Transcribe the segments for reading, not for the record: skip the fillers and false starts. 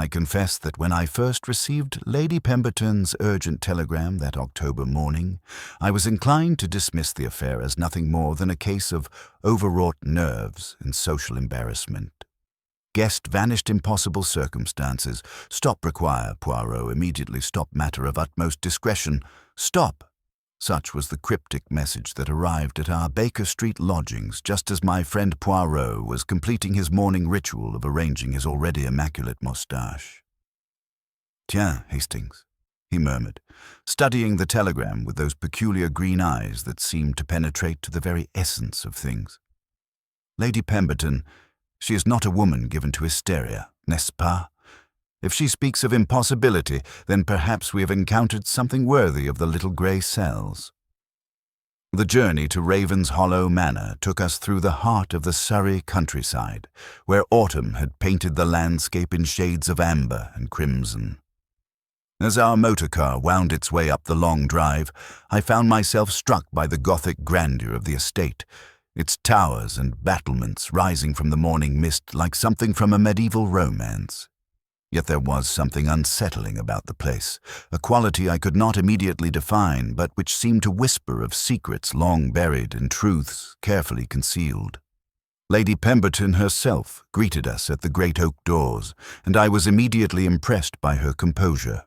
I confess that when I first received Lady Pemberton's urgent telegram that October morning, I was inclined to dismiss the affair as nothing more than a case of overwrought nerves and social embarrassment. Guest vanished in possible circumstances. Stop require, Poirot, immediately stop matter of utmost discretion. Stop! Such was the cryptic message that arrived at our Baker Street lodgings just as my friend Poirot was completing his morning ritual of arranging his already immaculate moustache. "Tiens, Hastings," he murmured, studying the telegram with those peculiar green eyes that seemed to penetrate to the very essence of things. "Lady Pemberton, she is not a woman given to hysteria, n'est-ce pas? If she speaks of impossibility, then perhaps we have encountered something worthy of the little grey cells." The journey to Raven's Hollow Manor took us through the heart of the Surrey countryside, where autumn had painted the landscape in shades of amber and crimson. As our motor car wound its way up the long drive, I found myself struck by the Gothic grandeur of the estate, its towers and battlements rising from the morning mist like something from a medieval romance. Yet there was something unsettling about the place, a quality I could not immediately define, but which seemed to whisper of secrets long buried and truths carefully concealed. Lady Pemberton herself greeted us at the great oak doors, and I was immediately impressed by her composure.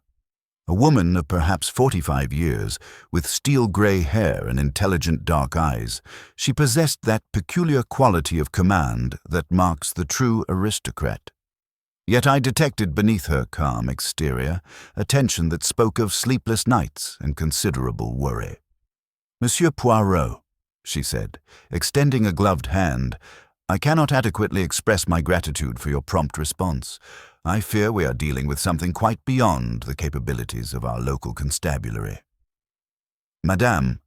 A woman of perhaps 45 years, with steel-grey hair and intelligent dark eyes, she possessed that peculiar quality of command that marks the true aristocrat. Yet I detected beneath her calm exterior a tension that spoke of sleepless nights and considerable worry. "Monsieur Poirot," she said, extending a gloved hand, "I cannot adequately express my gratitude for your prompt response. I fear we are dealing with something quite beyond the capabilities of our local constabulary." "Madame,"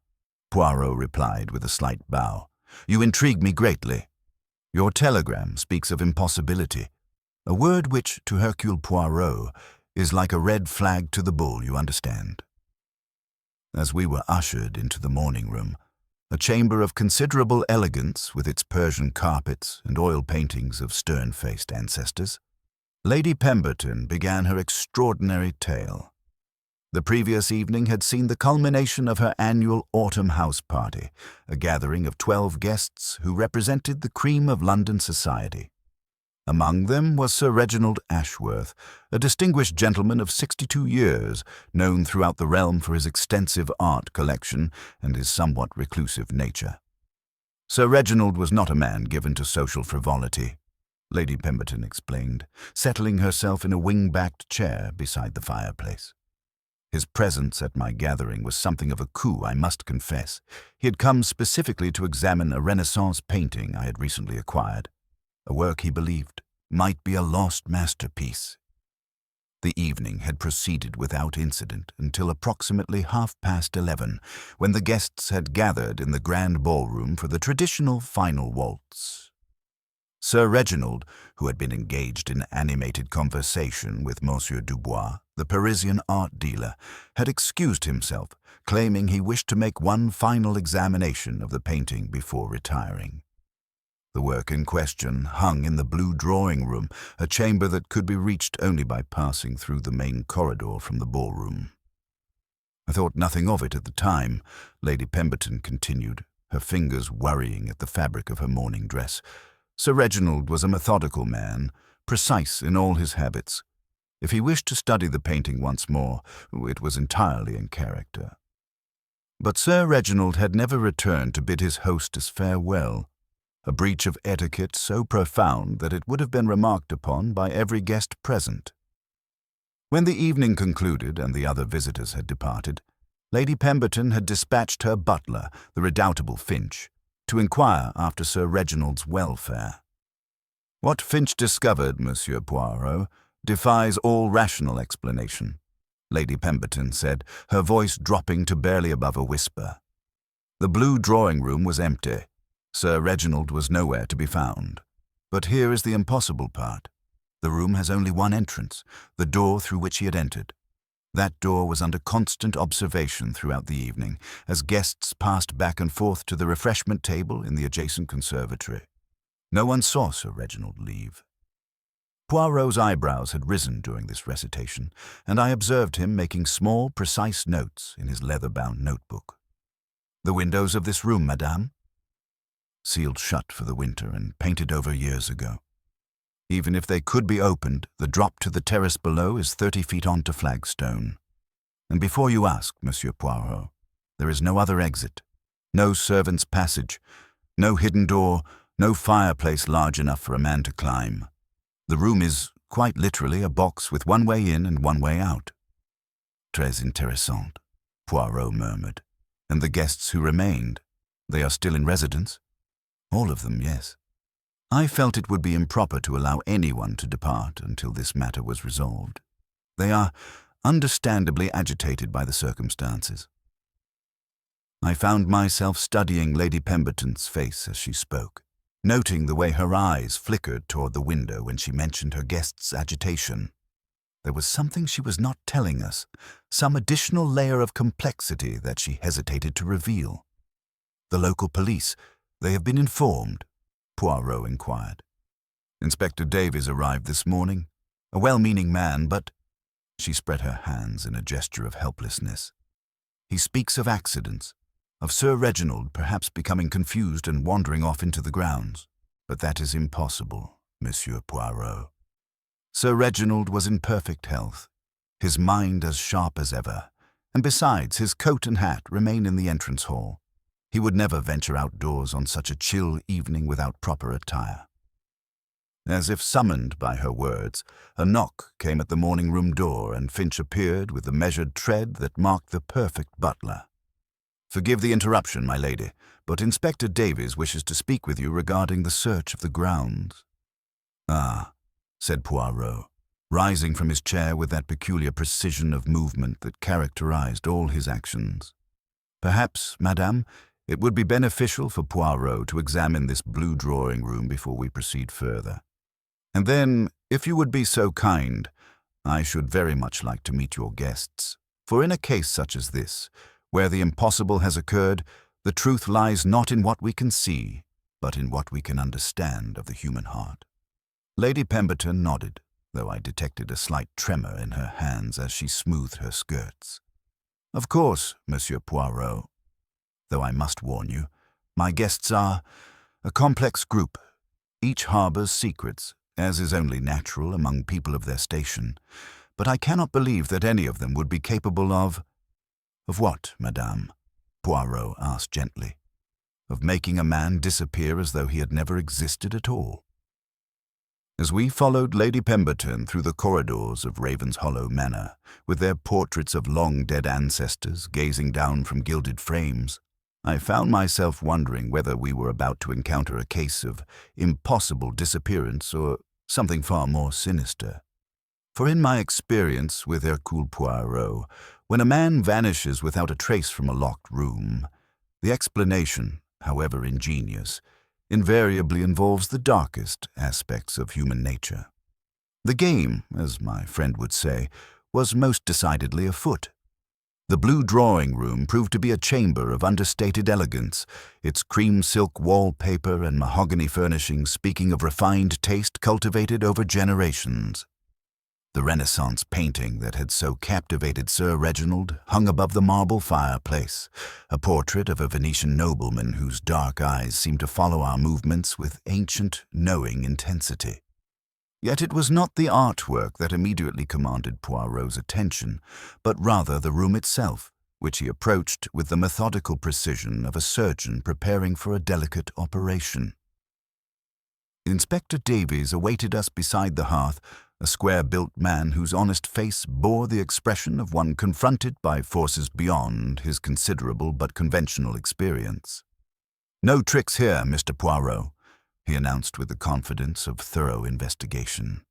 Poirot replied with a slight bow, "you intrigue me greatly. Your telegram speaks of impossibility, a word which, to Hercule Poirot, is like a red flag to the bull, you understand." As we were ushered into the morning room, a chamber of considerable elegance with its Persian carpets and oil paintings of stern-faced ancestors, Lady Pemberton began her extraordinary tale. The previous evening had seen the culmination of her annual autumn house party, a gathering of 12 guests who represented the cream of London society. Among them was Sir Reginald Ashworth, a distinguished gentleman of 62 years, known throughout the realm for his extensive art collection and his somewhat reclusive nature. Sir Reginald was not a man given to social frivolity, Lady Pemberton explained, settling herself in a wing-backed chair beside the fireplace. His presence at my gathering was something of a coup, I must confess. He had come specifically to examine a Renaissance painting I had recently acquired, a work he believed might be a lost masterpiece. The evening had proceeded without incident until approximately 11:30, when the guests had gathered in the grand ballroom for the traditional final waltz. Sir Reginald, who had been engaged in animated conversation with Monsieur Dubois, the Parisian art dealer, had excused himself, claiming he wished to make one final examination of the painting before retiring. The work in question hung in the blue drawing-room, a chamber that could be reached only by passing through the main corridor from the ballroom. "I thought nothing of it at the time," Lady Pemberton continued, her fingers worrying at the fabric of her morning dress. "Sir Reginald was a methodical man, precise in all his habits. If he wished to study the painting once more, it was entirely in character." But Sir Reginald had never returned to bid his hostess farewell, a breach of etiquette so profound that it would have been remarked upon by every guest present. When the evening concluded and the other visitors had departed, Lady Pemberton had dispatched her butler, the redoubtable Finch, to inquire after Sir Reginald's welfare. "What Finch discovered, Monsieur Poirot, defies all rational explanation," Lady Pemberton said, her voice dropping to barely above a whisper. "The blue drawing-room was empty. Sir Reginald was nowhere to be found. But here is the impossible part. The room has only one entrance, the door through which he had entered. That door was under constant observation throughout the evening, as guests passed back and forth to the refreshment table in the adjacent conservatory. No one saw Sir Reginald leave." Poirot's eyebrows had risen during this recitation, and I observed him making small, precise notes in his leather-bound notebook. "The windows of this room, madame?" "Sealed shut for the winter and painted over years ago. Even if they could be opened, the drop to the terrace below is 30 feet onto flagstone. And before you ask, Monsieur Poirot, there is no other exit, no servant's passage, no hidden door, no fireplace large enough for a man to climb. The room is, quite literally, a box with one way in and one way out." "Très intéressant," Poirot murmured. "And the guests who remained, they are still in residence?" "All of them, yes. I felt it would be improper to allow anyone to depart until this matter was resolved. They are understandably agitated by the circumstances." I found myself studying Lady Pemberton's face as she spoke, noting the way her eyes flickered toward the window when she mentioned her guest's agitation. There was something she was not telling us, some additional layer of complexity that she hesitated to reveal. "The local police, they have been informed?" Poirot inquired. "Inspector Davies arrived this morning, a well-meaning man, but—" She spread her hands in a gesture of helplessness. "He speaks of accidents, of Sir Reginald perhaps becoming confused and wandering off into the grounds. But that is impossible, Monsieur Poirot. Sir Reginald was in perfect health, his mind as sharp as ever, and besides, his coat and hat remain in the entrance hall. He would never venture outdoors on such a chill evening without proper attire." As if summoned by her words, a knock came at the morning-room door, and Finch appeared with the measured tread that marked the perfect butler. "Forgive the interruption, my lady, but Inspector Davies wishes to speak with you regarding the search of the grounds." "Ah," said Poirot, rising from his chair with that peculiar precision of movement that characterized all his actions. "Perhaps, madame, it would be beneficial for Poirot to examine this blue drawing-room before we proceed further. And then, if you would be so kind, I should very much like to meet your guests, for in a case such as this, where the impossible has occurred, the truth lies not in what we can see, but in what we can understand of the human heart." Lady Pemberton nodded, though I detected a slight tremor in her hands as she smoothed her skirts. "Of course, Monsieur Poirot. Though I must warn you, my guests are a complex group. Each harbors secrets, as is only natural among people of their station, but I cannot believe that any of them would be capable of—" "Of what, madame?" Poirot asked gently. "Of making a man disappear as though he had never existed at all." As we followed Lady Pemberton through the corridors of Ravenshollow Manor, with their portraits of long-dead ancestors gazing down from gilded frames, I found myself wondering whether we were about to encounter a case of impossible disappearance or something far more sinister. For in my experience with Hercule Poirot, when a man vanishes without a trace from a locked room, the explanation, however ingenious, invariably involves the darkest aspects of human nature. The game, as my friend would say, was most decidedly afoot. The blue drawing-room proved to be a chamber of understated elegance, its cream silk wallpaper and mahogany furnishings speaking of refined taste cultivated over generations. The Renaissance painting that had so captivated Sir Reginald hung above the marble fireplace, a portrait of a Venetian nobleman whose dark eyes seemed to follow our movements with ancient, knowing intensity. Yet it was not the artwork that immediately commanded Poirot's attention, but rather the room itself, which he approached with the methodical precision of a surgeon preparing for a delicate operation. Inspector Davies awaited us beside the hearth, a square-built man whose honest face bore the expression of one confronted by forces beyond his considerable but conventional experience. "No tricks here, Mr. Poirot," he announced with the confidence of thorough investigation.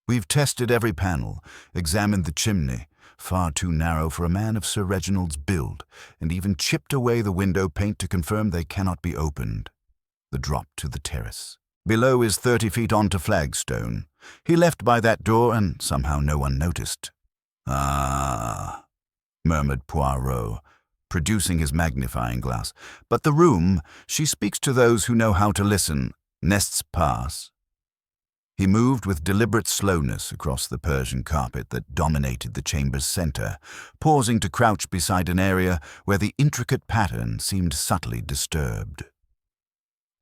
"We've tested every panel, examined the chimney, far too narrow for a man of Sir Reginald's build, and even chipped away the window paint to confirm they cannot be opened. The drop to the terrace below is 30 feet onto flagstone. He left by that door, and somehow no one noticed." "Ah," murmured Poirot, producing his magnifying glass. "But the room, she speaks to those who know how to listen. Nests pass." He moved with deliberate slowness across the Persian carpet that dominated the chamber's center, pausing to crouch beside an area where the intricate pattern seemed subtly disturbed.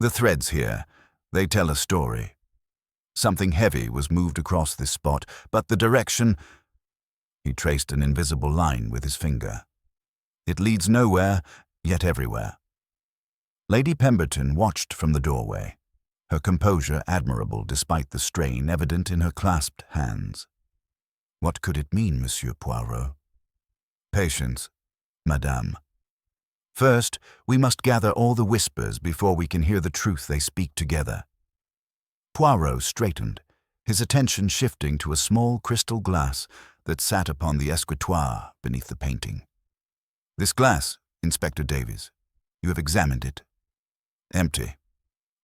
The threads here, they tell a story. Something heavy was moved across this spot, but the direction— He traced an invisible line with his finger. It leads nowhere, yet everywhere. Lady Pemberton watched from the doorway, her composure admirable despite the strain evident in her clasped hands. What could it mean, Monsieur Poirot? Patience, Madame. First, we must gather all the whispers before we can hear the truth they speak together. Poirot straightened, his attention shifting to a small crystal glass that sat upon the escritoire beneath the painting. This glass, Inspector Davies, you have examined it. Empty.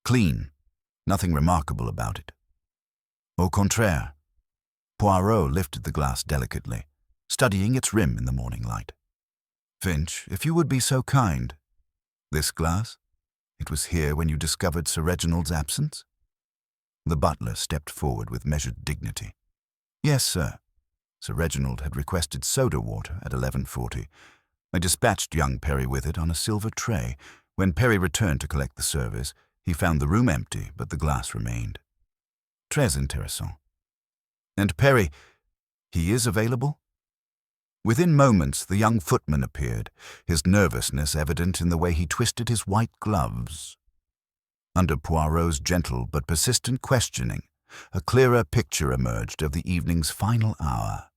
Clean. Nothing remarkable about it. Au contraire. Poirot lifted the glass delicately, studying its rim in the morning light. Finch, if you would be so kind. This glass? It was here when you discovered Sir Reginald's absence? The butler stepped forward with measured dignity. Yes, sir. Sir Reginald had requested soda water at 11:40. I dispatched young Perry with it on a silver tray. When Perry returned to collect the service, he found the room empty, but the glass remained. Très intéressant. And Perry, he is available? Within moments, the young footman appeared, his nervousness evident in the way he twisted his white gloves. Under Poirot's gentle but persistent questioning, a clearer picture emerged of the evening's final hour.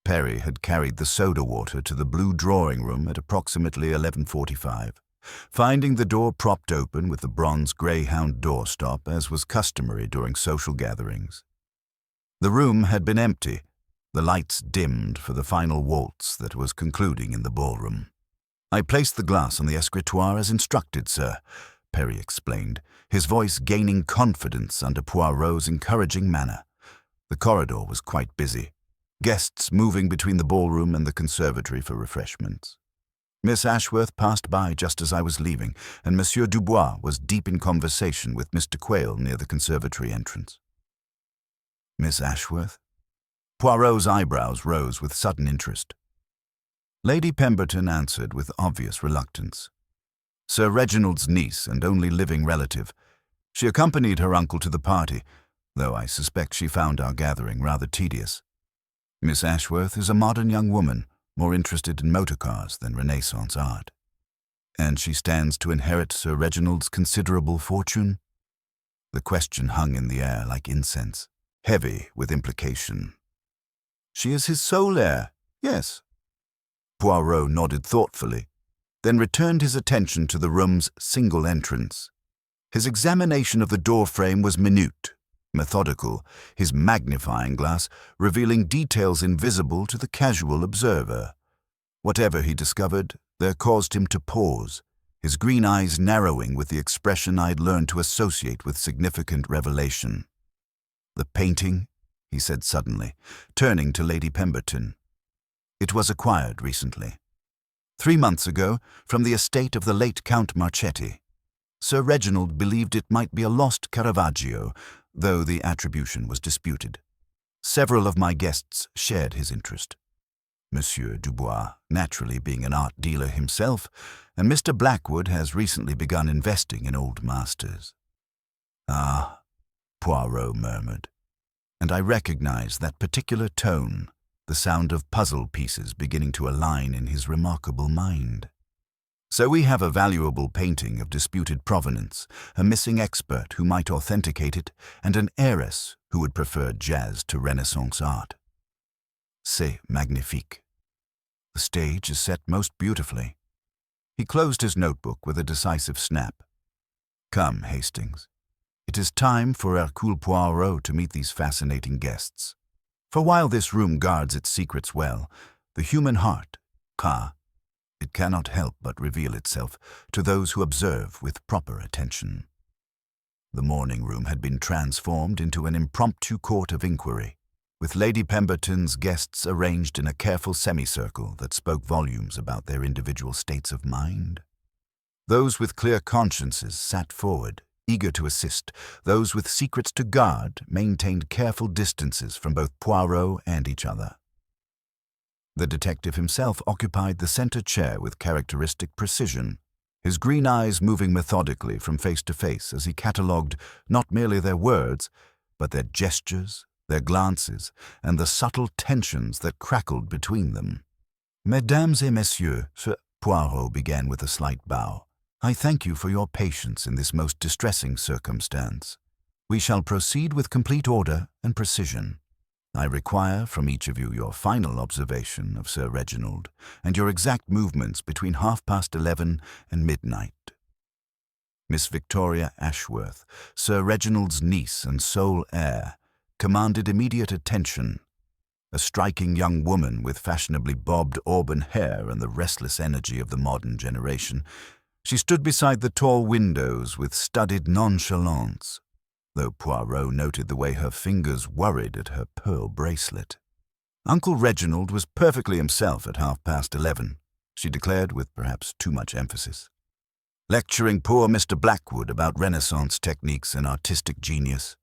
Perry had carried the soda water to the blue drawing-room at approximately 11:45, finding the door propped open with the bronze greyhound doorstop as was customary during social gatherings. The room had been empty, the lights dimmed for the final waltz that was concluding in the ballroom. I placed the glass on the escritoire as instructed, sir, Perry explained, his voice gaining confidence under Poirot's encouraging manner. The corridor was quite busy, guests moving between the ballroom and the conservatory for refreshments. Miss Ashworth passed by just as I was leaving, and Monsieur Dubois was deep in conversation with Mr. Quayle near the conservatory entrance. Miss Ashworth? Poirot's eyebrows rose with sudden interest. Lady Pemberton answered with obvious reluctance. Sir Reginald's niece and only living relative. She accompanied her uncle to the party, though I suspect she found our gathering rather tedious. Miss Ashworth is a modern young woman, more interested in motor cars than Renaissance art. And she stands to inherit Sir Reginald's considerable fortune? The question hung in the air like incense, heavy with implication. She is his sole heir, yes. Poirot nodded thoughtfully, then returned his attention to the room's single entrance. His examination of the door frame was minute, methodical, his magnifying glass revealing details invisible to the casual observer. Whatever he discovered, there caused him to pause, his green eyes narrowing with the expression I'd learned to associate with significant revelation. The painting, he said suddenly, turning to Lady Pemberton. It was acquired recently. 3 months ago, from the estate of the late Count Marchetti. Sir Reginald believed it might be a lost Caravaggio, though the attribution was disputed. Several of my guests shared his interest. Monsieur Dubois, naturally being an art dealer himself, and Mr. Blackwood has recently begun investing in old masters. Ah, Poirot murmured, and I recognized that particular tone, the sound of puzzle pieces beginning to align in his remarkable mind. So we have a valuable painting of disputed provenance, a missing expert who might authenticate it, and an heiress who would prefer jazz to Renaissance art. C'est magnifique. The stage is set most beautifully. He closed his notebook with a decisive snap. Come, Hastings. It is time for Hercule Poirot to meet these fascinating guests. For while this room guards its secrets well, the human heart, it cannot help but reveal itself to those who observe with proper attention. The morning room had been transformed into an impromptu court of inquiry, with Lady Pemberton's guests arranged in a careful semicircle that spoke volumes about their individual states of mind. Those with clear consciences sat forward, Eager to assist, those with secrets to guard maintained careful distances from both Poirot and each other. The detective himself occupied the center chair with characteristic precision, his green eyes moving methodically from face to face as he catalogued not merely their words, but their gestures, their glances, and the subtle tensions that crackled between them. "Mesdames et messieurs," Sir Poirot began with a slight bow, "I thank you for your patience in this most distressing circumstance. We shall proceed with complete order and precision. I require from each of you your final observation of Sir Reginald and your exact movements between 11:30 and midnight." Miss Victoria Ashworth, Sir Reginald's niece and sole heir, commanded immediate attention. A striking young woman with fashionably bobbed auburn hair and the restless energy of the modern generation, she stood beside the tall windows with studied nonchalance, though Poirot noted the way her fingers worried at her pearl bracelet. "Uncle Reginald was perfectly himself at 11:30, she declared with perhaps too much emphasis. "Lecturing poor Mr. Blackwood about Renaissance techniques and artistic genius.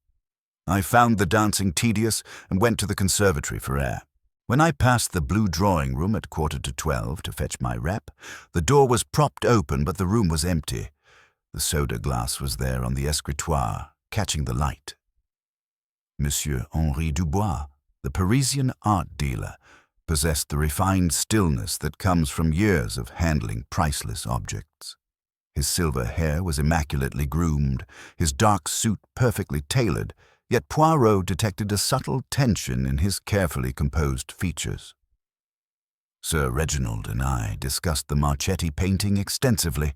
I found the dancing tedious and went to the conservatory for air. When I passed the blue drawing room at 11:45 to fetch my wrap, the door was propped open but the room was empty. The soda glass was there on the escritoire, catching the light. Monsieur Henri Dubois, the Parisian art dealer, possessed the refined stillness that comes from years of handling priceless objects. His silver hair was immaculately groomed, his dark suit perfectly tailored, yet Poirot detected a subtle tension in his carefully composed features. Sir Reginald and I discussed the Marchetti painting extensively,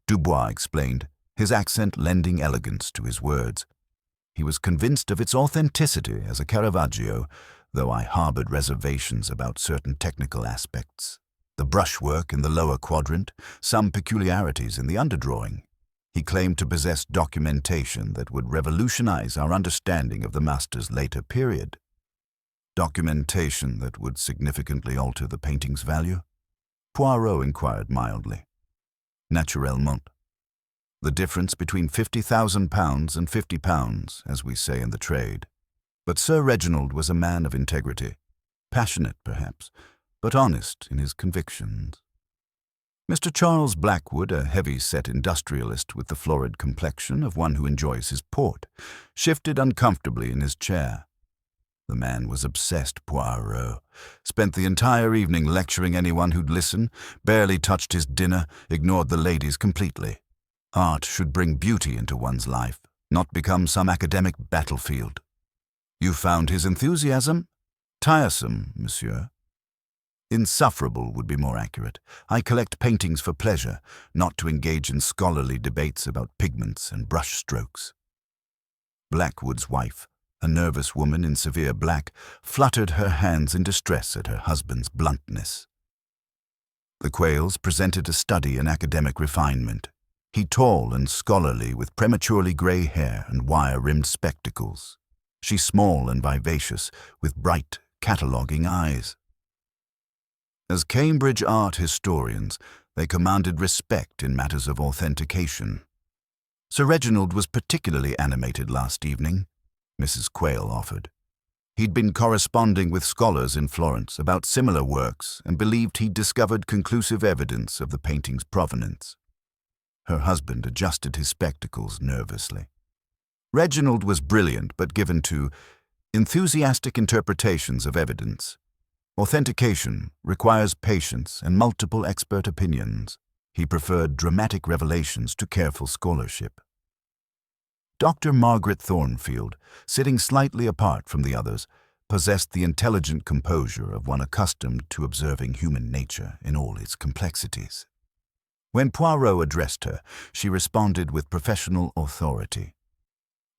Dubois explained, his accent lending elegance to his words. He was convinced of its authenticity as a Caravaggio, though I harbored reservations about certain technical aspects. The brushwork in the lower quadrant, some peculiarities in the underdrawing. He claimed to possess documentation that would revolutionize our understanding of the master's later period. Documentation that would significantly alter the painting's value? Poirot inquired mildly. Naturellement. The difference between £50,000 and £50, as we say in the trade. But Sir Reginald was a man of integrity, passionate perhaps, but honest in his convictions. Mr. Charles Blackwood, a heavy-set industrialist with the florid complexion of one who enjoys his port, shifted uncomfortably in his chair. The man was obsessed, Poirot, spent the entire evening lecturing anyone who'd listen, barely touched his dinner, ignored the ladies completely. Art should bring beauty into one's life, not become some academic battlefield. You found his enthusiasm tiresome, monsieur? Insufferable would be more accurate. I collect paintings for pleasure, not to engage in scholarly debates about pigments and brush strokes. Blackwood's wife, a nervous woman in severe black, fluttered her hands in distress at her husband's bluntness. The Quayles presented a study in academic refinement. He tall and scholarly with prematurely grey hair and wire-rimmed spectacles. She small and vivacious with bright, cataloguing eyes. As Cambridge art historians, they commanded respect in matters of authentication. Sir Reginald was particularly animated last evening, Mrs. Quayle offered. He'd been corresponding with scholars in Florence about similar works and believed he'd discovered conclusive evidence of the painting's provenance. Her husband adjusted his spectacles nervously. Reginald was brilliant but given to enthusiastic interpretations of evidence. Authentication requires patience and multiple expert opinions. He preferred dramatic revelations to careful scholarship. Dr. Margaret Thornfield, sitting slightly apart from the others, possessed the intelligent composure of one accustomed to observing human nature in all its complexities. When Poirot addressed her, she responded with professional authority.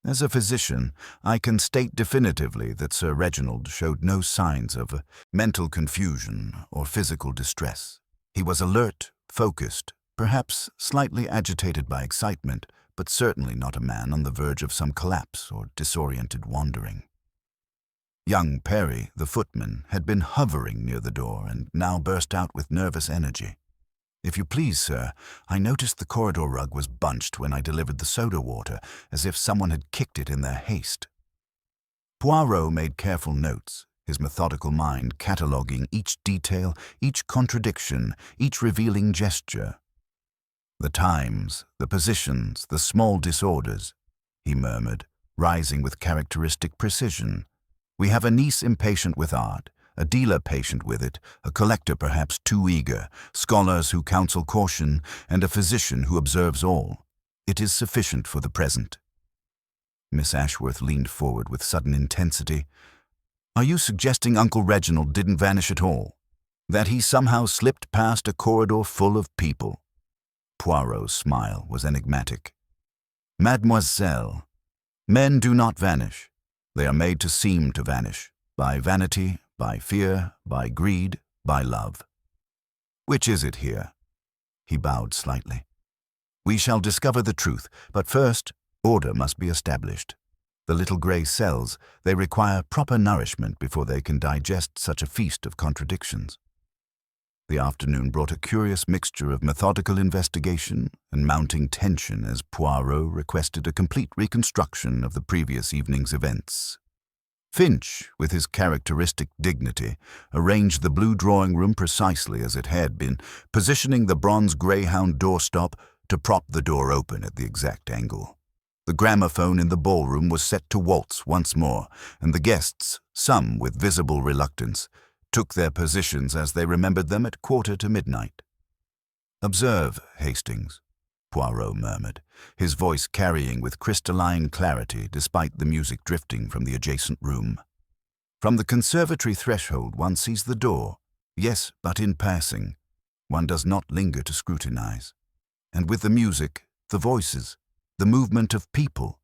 As a physician, I can state definitively that Sir Reginald showed no signs of mental confusion or physical distress. He was alert, focused, perhaps slightly agitated by excitement, but certainly not a man on the verge of some collapse or disoriented wandering. Young Perry, the footman, had been hovering near the door and now burst out with nervous energy. "If you please, sir, I noticed the corridor rug was bunched when I delivered the soda water, as if someone had kicked it in their haste." Poirot made careful notes, his methodical mind cataloguing each detail, each contradiction, each revealing gesture. "The times, the positions, the small disorders," he murmured, rising with characteristic precision. "We have a niece impatient with art, a dealer patient with it, a collector perhaps too eager, scholars who counsel caution, and a physician who observes all. It is sufficient for the present." Miss Ashworth leaned forward with sudden intensity. "Are you suggesting Uncle Reginald didn't vanish at all? That he somehow slipped past a corridor full of people?" Poirot's smile was enigmatic. "Mademoiselle, men do not vanish. They are made to seem to vanish, by vanity, by fear, by greed, by love. Which is it here?" He bowed slightly. "We shall discover the truth, but first, order must be established. The little grey cells, they require proper nourishment before they can digest such a feast of contradictions." The afternoon brought a curious mixture of methodical investigation and mounting tension as Poirot requested a complete reconstruction of the previous evening's events. Finch, with his characteristic dignity, arranged the blue drawing-room precisely as it had been, positioning the bronze greyhound doorstop to prop the door open at the exact angle. The gramophone in the ballroom was set to waltz once more, and the guests, some with visible reluctance, took their positions as they remembered them at 1:45. "Observe, Hastings," Poirot murmured, his voice carrying with crystalline clarity despite the music drifting from the adjacent room. "From the conservatory threshold one sees the door, yes, but in passing. One does not linger to scrutinize. And with the music, the voices, the movement of people,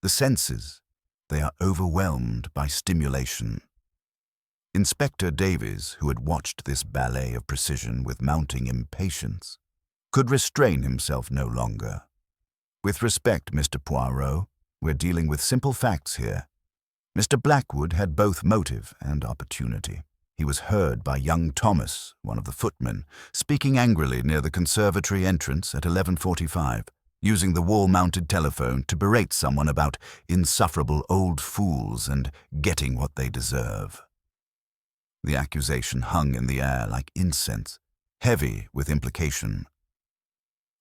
the senses, they are overwhelmed by stimulation." Inspector Davies, who had watched this ballet of precision with mounting impatience, could restrain himself no longer. "With respect, Mr. Poirot, we're dealing with simple facts here. Mr. Blackwood had both motive and opportunity. He was heard by young Thomas, one of the footmen, speaking angrily near the conservatory entrance at 11:45, using the wall-mounted telephone to berate someone about insufferable old fools and getting what they deserve. The accusation hung in the air like incense, heavy with implication.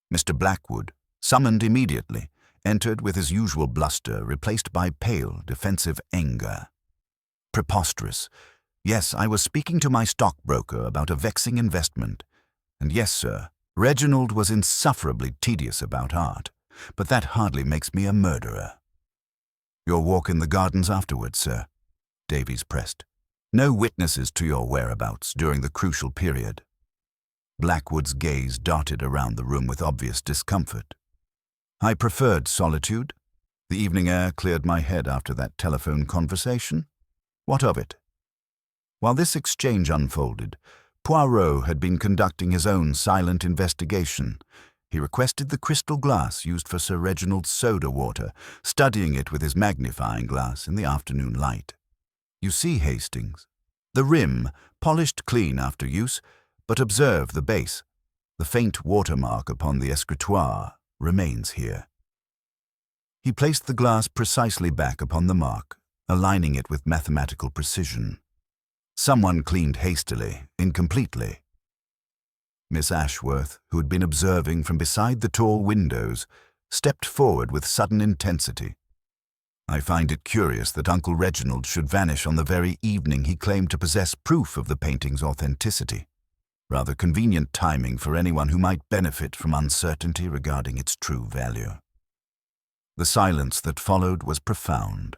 Mr. Blackwood, summoned immediately, entered with his usual bluster, replaced by pale, defensive anger. "Preposterous. Yes, I was speaking to my stockbroker about a vexing investment. And yes, sir, Reginald was insufferably tedious about art, but that hardly makes me a murderer." "Your walk in the gardens afterwards, sir?" Davies pressed. "No witnesses to your whereabouts during the crucial period." Blackwood's gaze darted around the room with obvious discomfort. "I preferred solitude. The evening air cleared my head after that telephone conversation. What of it?" While this exchange unfolded, Poirot had been conducting his own silent investigation. He requested the crystal glass used for Sir Reginald's soda water, studying it with his magnifying glass in the afternoon light. "You see, Hastings, the rim, polished clean after use, but observe the base. The faint watermark upon the escritoire remains here." He placed the glass precisely back upon the mark, aligning it with mathematical precision. Someone cleaned hastily, incompletely. Miss Ashworth, who had been observing from beside the tall windows, stepped forward with sudden intensity. "I find it curious that Uncle Reginald should vanish on the very evening he claimed to possess proof of the painting's authenticity. Rather convenient timing for anyone who might benefit from uncertainty regarding its true value." The silence that followed was profound.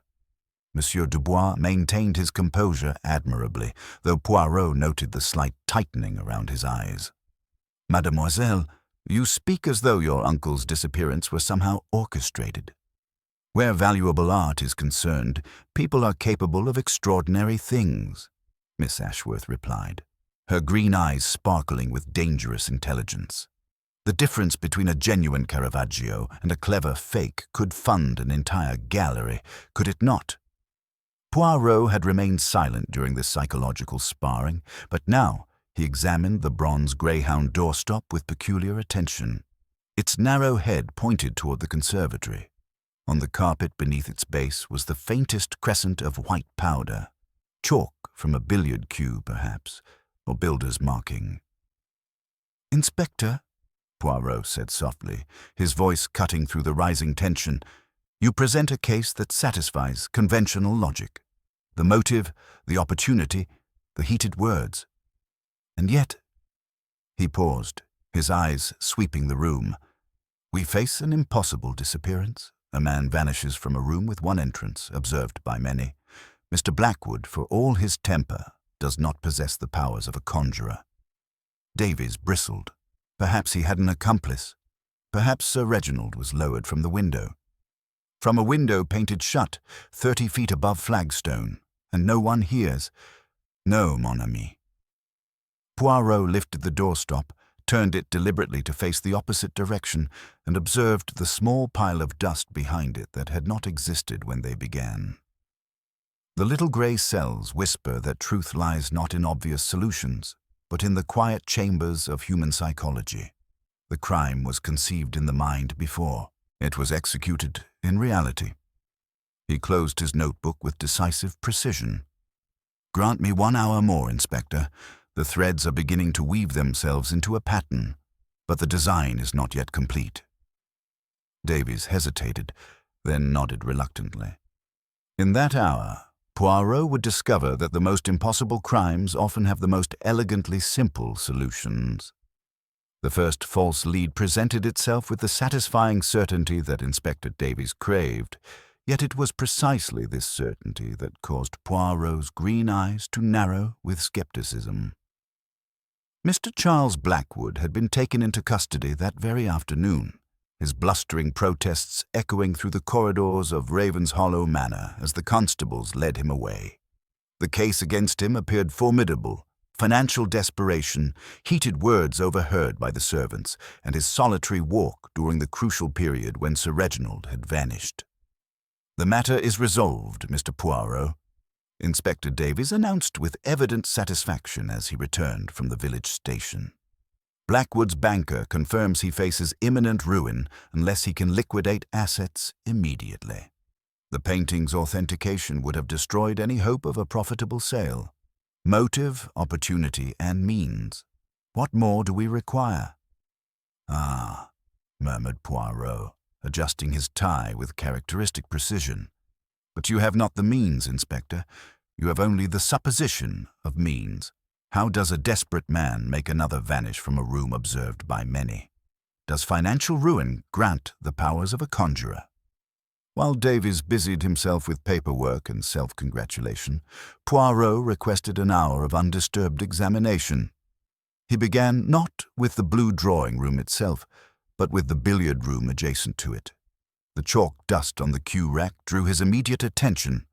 Monsieur Dubois maintained his composure admirably, though Poirot noted the slight tightening around his eyes. "Mademoiselle, you speak as though your uncle's disappearance were somehow orchestrated. Where valuable art is concerned, people are capable of extraordinary things," Miss Ashworth replied, her green eyes sparkling with dangerous intelligence. "The difference between a genuine Caravaggio and a clever fake could fund an entire gallery, could it not?" Poirot had remained silent during this psychological sparring, but now He examined the bronze greyhound doorstop with peculiar attention. Its narrow head pointed toward the conservatory. On the carpet beneath its base was the faintest crescent of white powder, chalk from a billiard cue, perhaps, or builder's marking. "Inspector," Poirot said softly, his voice cutting through the rising tension, "you present a case that satisfies conventional logic. The motive, the opportunity, the heated words. And yet—" He paused, his eyes sweeping the room. "We face an impossible disappearance. A man vanishes from a room with one entrance, observed by many. Mr. Blackwood, for all his temper, does not possess the powers of a conjurer." Davies bristled. Perhaps he had an accomplice. Perhaps Sir Reginald was lowered from the window. From a window painted shut, 30 feet above flagstone, and no one hears. No, mon ami. Poirot lifted the doorstop, turned it deliberately to face the opposite direction, and observed the small pile of dust behind it that had not existed when they began. The little grey cells whisper that truth lies not in obvious solutions, but in the quiet chambers of human psychology. The crime was conceived in the mind before. It was executed in reality. He closed his notebook with decisive precision. "Grant me 1 hour more, Inspector. The threads are beginning to weave themselves into a pattern, but the design is not yet complete." Davies hesitated, then nodded reluctantly. In that hour, Poirot would discover that the most impossible crimes often have the most elegantly simple solutions. The first false lead presented itself with the satisfying certainty that Inspector Davies craved, yet it was precisely this certainty that caused Poirot's green eyes to narrow with skepticism. Mr. Charles Blackwood had been taken into custody that very afternoon, his blustering protests echoing through the corridors of Ravenshollow Manor as the constables led him away. The case against him appeared formidable: financial desperation, heated words overheard by the servants, and his solitary walk during the crucial period when Sir Reginald had vanished. "The matter is resolved, Mr. Poirot," Inspector Davies announced with evident satisfaction as he returned from the village station. "Blackwood's banker confirms he faces imminent ruin unless he can liquidate assets immediately. The painting's authentication would have destroyed any hope of a profitable sale. Motive, opportunity, and means. What more do we require?" "Ah," murmured Poirot, adjusting his tie with characteristic precision. "But you have not the means, Inspector. You have only the supposition of means. How does a desperate man make another vanish from a room observed by many? Does financial ruin grant the powers of a conjurer?" While Davies busied himself with paperwork and self-congratulation, Poirot requested an hour of undisturbed examination. He began not with the blue drawing-room itself, but with the billiard room adjacent to it. The chalk dust on the cue rack drew his immediate attention.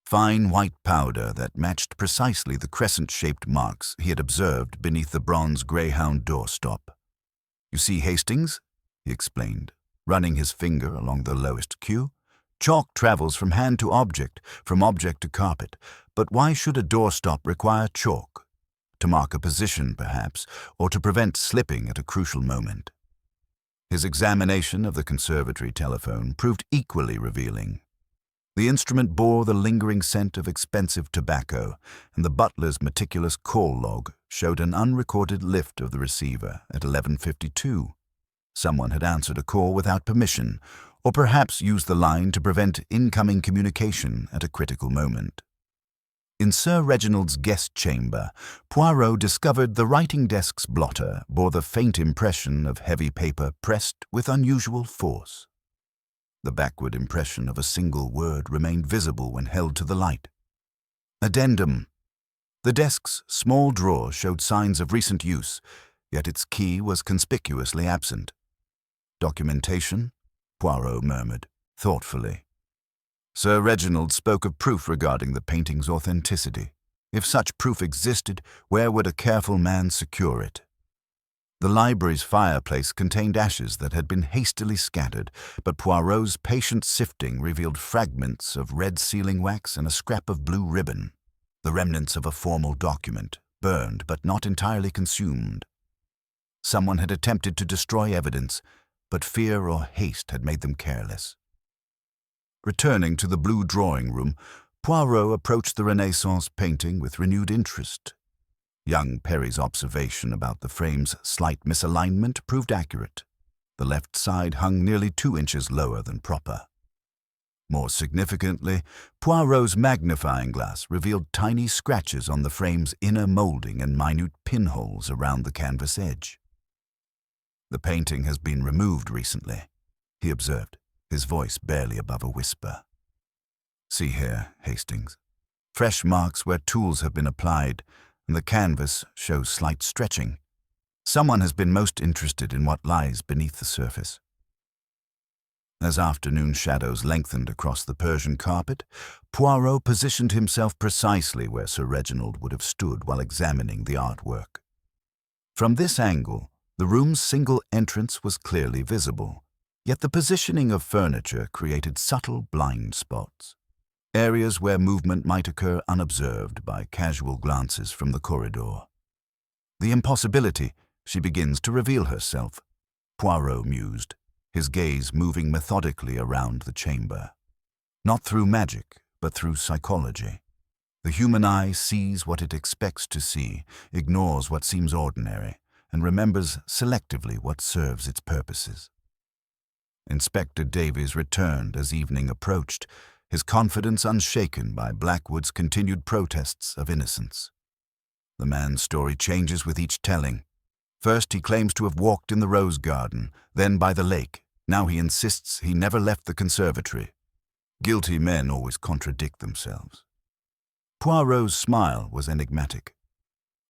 Fine white powder that matched precisely the crescent-shaped marks he had observed beneath the bronze greyhound doorstop. "You see, Hastings," he explained, running his finger along the lowest cue, "chalk travels from hand to object, from object to carpet. But why should a doorstop require chalk? To mark a position, perhaps, or to prevent slipping at a crucial moment." His examination of the conservatory telephone proved equally revealing. The instrument bore the lingering scent of expensive tobacco, and the butler's meticulous call log showed an unrecorded lift of the receiver at 11:52. Someone had answered a call without permission, or perhaps used the line to prevent incoming communication at a critical moment. In Sir Reginald's guest chamber, Poirot discovered the writing desk's blotter bore the faint impression of heavy paper pressed with unusual force. The backward impression of a single word remained visible when held to the light. Addendum. The desk's small drawer showed signs of recent use, yet its key was conspicuously absent. Documentation? Poirot murmured, thoughtfully. Sir Reginald spoke of proof regarding the painting's authenticity. If such proof existed, where would a careful man secure it? The library's fireplace contained ashes that had been hastily scattered, but Poirot's patient sifting revealed fragments of red sealing wax and a scrap of blue ribbon, the remnants of a formal document, burned but not entirely consumed. Someone had attempted to destroy evidence, but fear or haste had made them careless. Returning to the blue drawing room, Poirot approached the Renaissance painting with renewed interest. Young Perry's observation about the frame's slight misalignment proved accurate. The left side hung nearly 2 inches lower than proper. More significantly, Poirot's magnifying glass revealed tiny scratches on the frame's inner molding and minute pinholes around the canvas edge. "The painting has been removed recently," he observed, his voice barely above a whisper. "See here, Hastings. Fresh marks where tools have been applied, and the canvas shows slight stretching. Someone has been most interested in what lies beneath the surface." As afternoon shadows lengthened across the Persian carpet, Poirot positioned himself precisely where Sir Reginald would have stood while examining the artwork. From this angle, the room's single entrance was clearly visible, yet the positioning of furniture created subtle blind spots, areas where movement might occur unobserved by casual glances from the corridor. "The impossibility, she begins to reveal herself," Poirot mused, his gaze moving methodically around the chamber. "Not through magic, but through psychology. The human eye sees what it expects to see, ignores what seems ordinary, and remembers selectively what serves its purposes." Inspector Davies returned as evening approached, his confidence unshaken by Blackwood's continued protests of innocence. The man's story changes with each telling. First he claims to have walked in the rose garden, then by the lake. Now he insists he never left the conservatory. Guilty men always contradict themselves. Poirot's smile was enigmatic.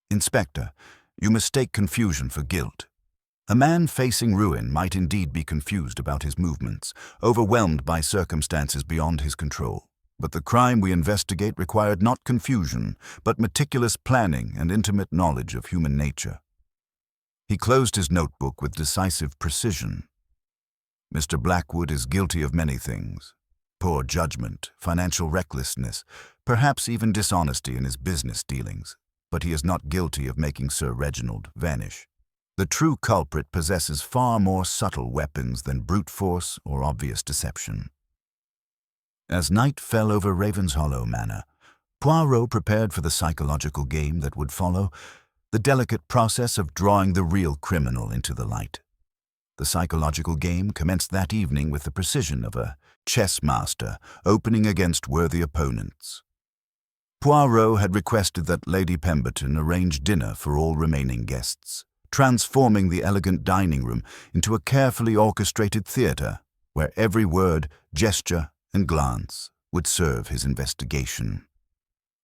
"Inspector, you mistake confusion for guilt. A man facing ruin might indeed be confused about his movements, overwhelmed by circumstances beyond his control. But the crime we investigate required not confusion, but meticulous planning and intimate knowledge of human nature." He closed his notebook with decisive precision. "Mr. Blackwood is guilty of many things: poor judgment, financial recklessness, perhaps even dishonesty in his business dealings, but he is not guilty of making Sir Reginald vanish. The true culprit possesses far more subtle weapons than brute force or obvious deception." As night fell over Ravenshollow Manor, Poirot prepared for the psychological game that would follow, the delicate process of drawing the real criminal into the light. The psychological game commenced that evening with the precision of a chess master opening against worthy opponents. Poirot had requested that Lady Pemberton arrange dinner for all remaining guests, transforming the elegant dining room into a carefully orchestrated theatre where every word, gesture, and glance would serve his investigation.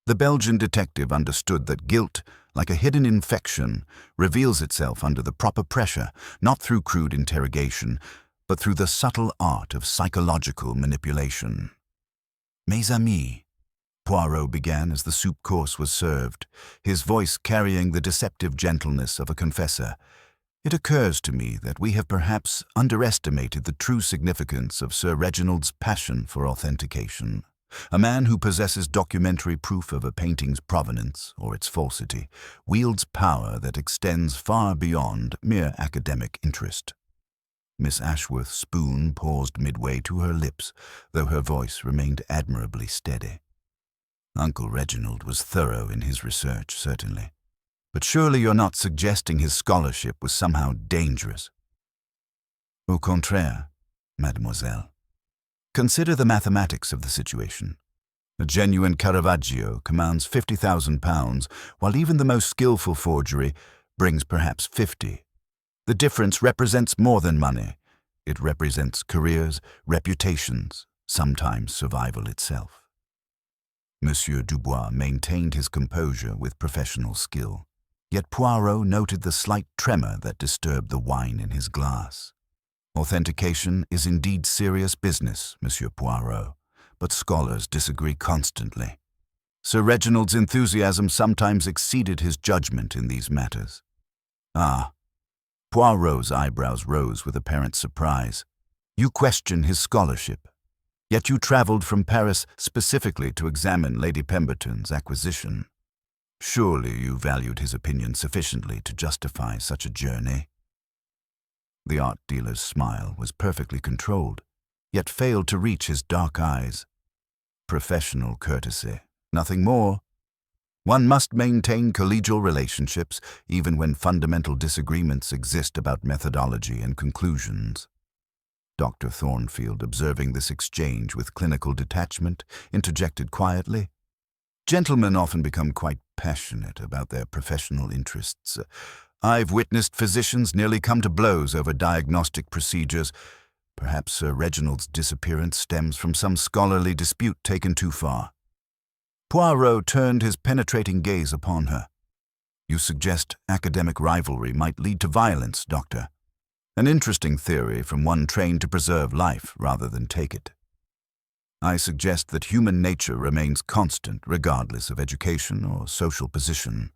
The Belgian detective understood that guilt, like a hidden infection, reveals itself under the proper pressure, not through crude interrogation, but through the subtle art of psychological manipulation. "Mes amis," Poirot began as the soup course was served, his voice carrying the deceptive gentleness of a confessor, "it occurs to me that we have perhaps underestimated the true significance of Sir Reginald's passion for authentication. A man who possesses documentary proof of a painting's provenance or its falsity wields power that extends far beyond mere academic interest." Miss Ashworth's spoon paused midway to her lips, though her voice remained admirably steady. "Uncle Reginald was thorough in his research, certainly. But surely you're not suggesting his scholarship was somehow dangerous?" "Au contraire, mademoiselle. Consider the mathematics of the situation. A genuine Caravaggio commands £50,000, while even the most skillful forgery brings perhaps 50. The difference represents more than money. It represents careers, reputations, sometimes survival itself." Monsieur Dubois maintained his composure with professional skill, yet Poirot noted the slight tremor that disturbed the wine in his glass. "Authentication is indeed serious business, Monsieur Poirot, but scholars disagree constantly. Sir Reginald's enthusiasm sometimes exceeded his judgment in these matters." "Ah." Poirot's eyebrows rose with apparent surprise. "You question his scholarship, yet you traveled from Paris specifically to examine Lady Pemberton's acquisition." Surely you valued his opinion sufficiently to justify such a journey. The art dealer's smile was perfectly controlled, yet failed to reach his dark eyes. Professional courtesy, nothing more. One must maintain collegial relationships even when fundamental disagreements exist about methodology and conclusions. Dr. Thornfield, observing this exchange with clinical detachment, interjected quietly, "Gentlemen often become quite passionate about their professional interests. I've witnessed physicians nearly come to blows over diagnostic procedures. Perhaps Sir Reginald's disappearance stems from some scholarly dispute taken too far." Poirot turned his penetrating gaze upon her. "You suggest academic rivalry might lead to violence, Doctor. An interesting theory from one trained to preserve life rather than take it. I suggest that human nature remains constant regardless of education or social position.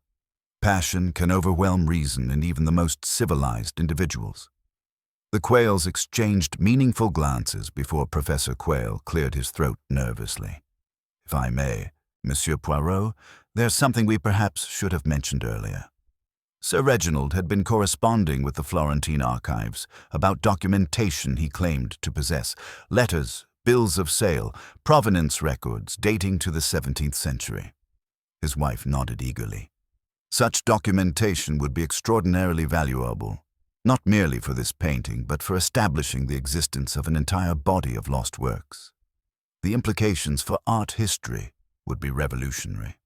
Passion can overwhelm reason in even the most civilized individuals." The Quayles exchanged meaningful glances before Professor Quayle cleared his throat nervously. "If I may, Monsieur Poirot, there's something we perhaps should have mentioned earlier. Sir Reginald had been corresponding with the Florentine archives about documentation he claimed to possess, letters, bills of sale, provenance records dating to the 17th century. His wife nodded eagerly. Such documentation would be extraordinarily valuable, not merely for this painting, but for establishing the existence of an entire body of lost works. The implications for art history would be revolutionary.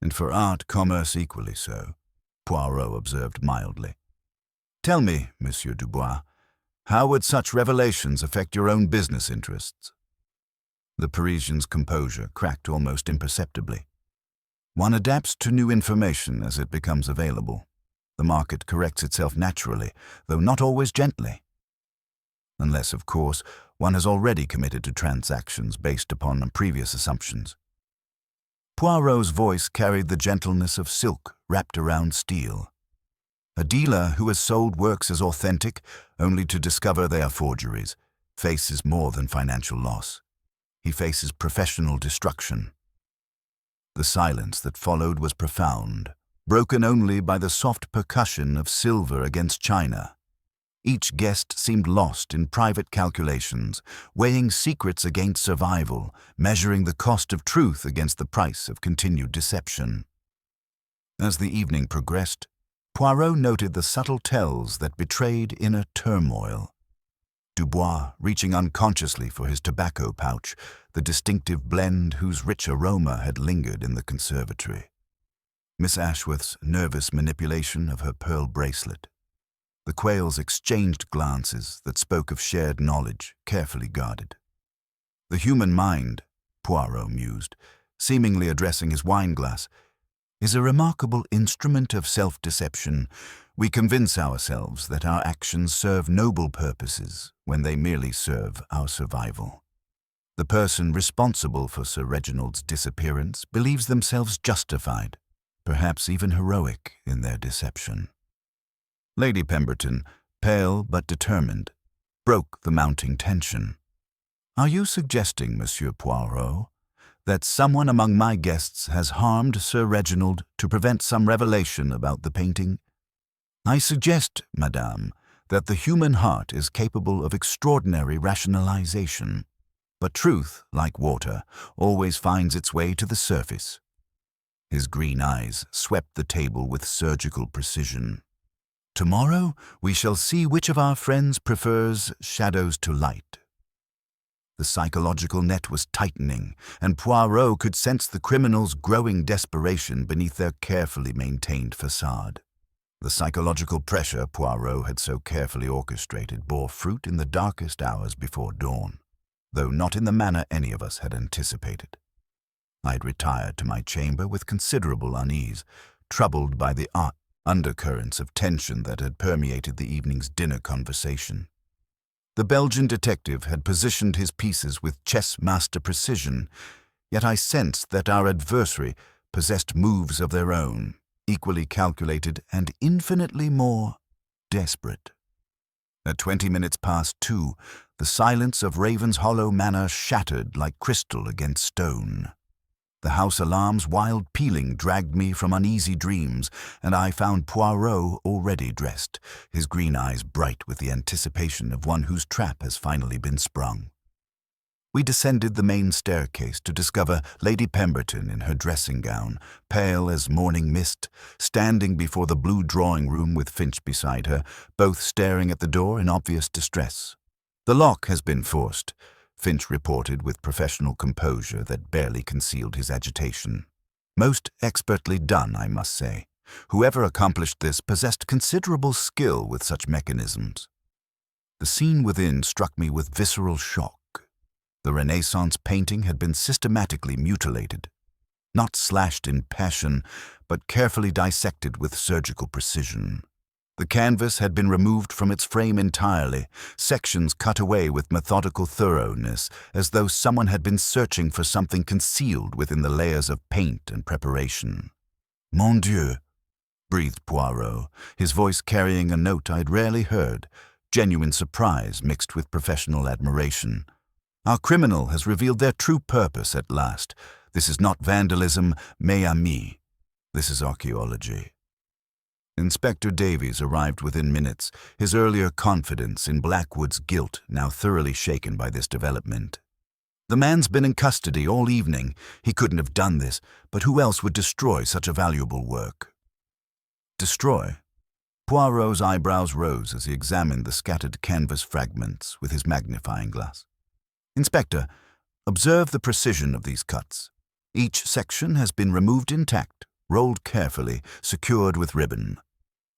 And for art commerce equally so, Poirot observed mildly. "Tell me, Monsieur Dubois, how would such revelations affect your own business interests?" The Parisian's composure cracked almost imperceptibly. "One adapts to new information as it becomes available. The market corrects itself naturally, though not always gently. Unless, of course, one has already committed to transactions based upon previous assumptions." Poirot's voice carried the gentleness of silk wrapped around steel. A dealer who has sold works as authentic only to discover they are forgeries faces more than financial loss. He faces professional destruction. The silence that followed was profound, broken only by the soft percussion of silver against china. Each guest seemed lost in private calculations, weighing secrets against survival, measuring the cost of truth against the price of continued deception. As the evening progressed, Poirot noted the subtle tells that betrayed inner turmoil. Dubois reaching unconsciously for his tobacco pouch, the distinctive blend whose rich aroma had lingered in the conservatory. Miss Ashworth's nervous manipulation of her pearl bracelet. The Quayles exchanged glances that spoke of shared knowledge, carefully guarded. The human mind, Poirot mused, seemingly addressing his wineglass, is a remarkable instrument of self-deception. We convince ourselves that our actions serve noble purposes when they merely serve our survival. The person responsible for Sir Reginald's disappearance believes themselves justified, perhaps even heroic, in their deception. Lady Pemberton, pale but determined, broke the mounting tension. "Are you suggesting, Monsieur Poirot, that someone among my guests has harmed Sir Reginald to prevent some revelation about the painting?" "I suggest, madame, that the human heart is capable of extraordinary rationalization, but truth, like water, always finds its way to the surface." His green eyes swept the table with surgical precision. "Tomorrow we shall see which of our friends prefers shadows to light." The psychological net was tightening, and Poirot could sense the criminals' growing desperation beneath their carefully maintained facade. The psychological pressure Poirot had so carefully orchestrated bore fruit in the darkest hours before dawn, though not in the manner any of us had anticipated. I had retired to my chamber with considerable unease, troubled by the undercurrents of tension that had permeated the evening's dinner conversation. The Belgian detective had positioned his pieces with chess master precision, yet I sensed that our adversary possessed moves of their own, equally calculated and infinitely more desperate. At 20 minutes past 2, the silence of Ravenshollow Manor shattered like crystal against stone. The house alarm's wild pealing dragged me from uneasy dreams, and I found Poirot already dressed, his green eyes bright with the anticipation of one whose trap has finally been sprung. We descended the main staircase to discover Lady Pemberton in her dressing gown, pale as morning mist, standing before the blue drawing-room with Finch beside her, both staring at the door in obvious distress. "The lock has been forced," Finch reported with professional composure that barely concealed his agitation. "Most expertly done, I must say. Whoever accomplished this possessed considerable skill with such mechanisms." The scene within struck me with visceral shock. The Renaissance painting had been systematically mutilated, not slashed in passion, but carefully dissected with surgical precision. The canvas had been removed from its frame entirely, sections cut away with methodical thoroughness, as though someone had been searching for something concealed within the layers of paint and preparation. "Mon Dieu," breathed Poirot, his voice carrying a note I'd rarely heard, genuine surprise mixed with professional admiration. "Our criminal has revealed their true purpose at last. This is not vandalism, mes amis. This is archaeology." Inspector Davies arrived within minutes, his earlier confidence in Blackwood's guilt now thoroughly shaken by this development. "The man's been in custody all evening. He couldn't have done this, but who else would destroy such a valuable work?" Destroy? Poirot's eyebrows rose as he examined the scattered canvas fragments with his magnifying glass. "Inspector, observe the precision of these cuts. Each section has been removed intact, rolled carefully, secured with ribbon.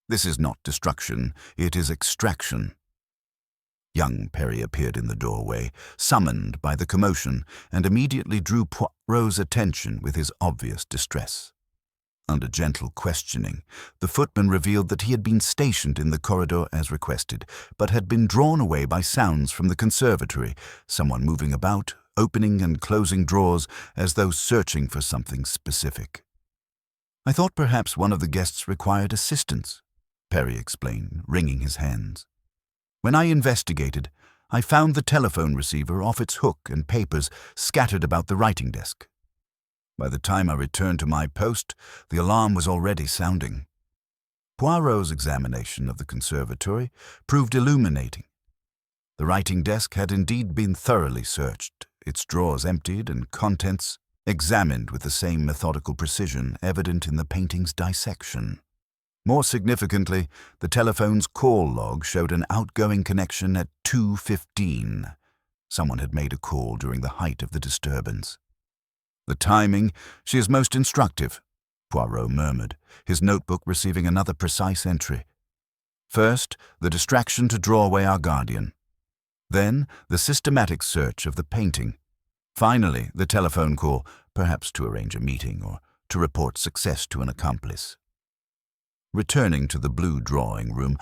This is not destruction, it is extraction." Young Perry appeared in the doorway, summoned by the commotion, and immediately drew Poirot's attention with his obvious distress. Under gentle questioning, the footman revealed that he had been stationed in the corridor as requested, but had been drawn away by sounds from the conservatory, someone moving about, opening and closing drawers as though searching for something specific. "I thought perhaps one of the guests required assistance," Perry explained, wringing his hands. "When I investigated, I found the telephone receiver off its hook and papers scattered about the writing desk. By the time I returned to my post, the alarm was already sounding." Poirot's examination of the conservatory proved illuminating. The writing desk had indeed been thoroughly searched, its drawers emptied and contents examined with the same methodical precision evident in the painting's dissection. More significantly, the telephone's call log showed an outgoing connection at 2:15. Someone had made a call during the height of the disturbance. "The timing, she is most instructive," Poirot murmured, his notebook receiving another precise entry. "First, the distraction to draw away our guardian. Then, the systematic search of the painting. Finally, the telephone call, perhaps to arrange a meeting or to report success to an accomplice." Returning to the blue drawing-room,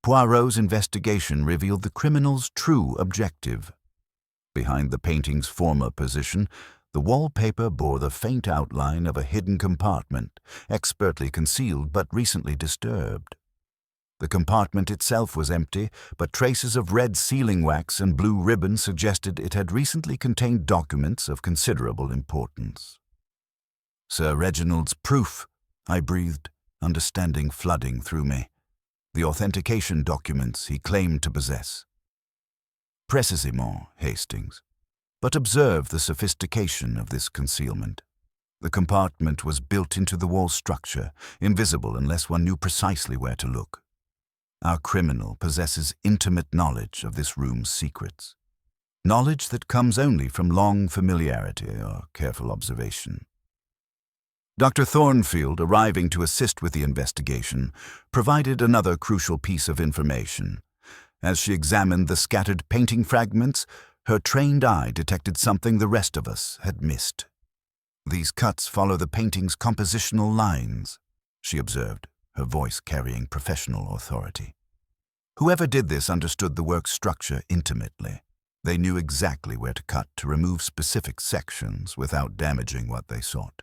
Poirot's investigation revealed the criminal's true objective. Behind the painting's former position, the wallpaper bore the faint outline of a hidden compartment, expertly concealed but recently disturbed. The compartment itself was empty, but traces of red sealing wax and blue ribbon suggested it had recently contained documents of considerable importance. "Sir Reginald's proof," I breathed, understanding flooding through me. The authentication documents he claimed to possess. "Précisément, Hastings. But observe the sophistication of this concealment. The compartment was built into the wall structure, invisible unless one knew precisely where to look. Our criminal possesses intimate knowledge of this room's secrets. Knowledge that comes only from long familiarity or careful observation." Dr. Thornfield, arriving to assist with the investigation, provided another crucial piece of information. As she examined the scattered painting fragments, her trained eye detected something the rest of us had missed. "These cuts follow the painting's compositional lines," she observed, her voice carrying professional authority. "Whoever did this understood the work's structure intimately. They knew exactly where to cut to remove specific sections without damaging what they sought."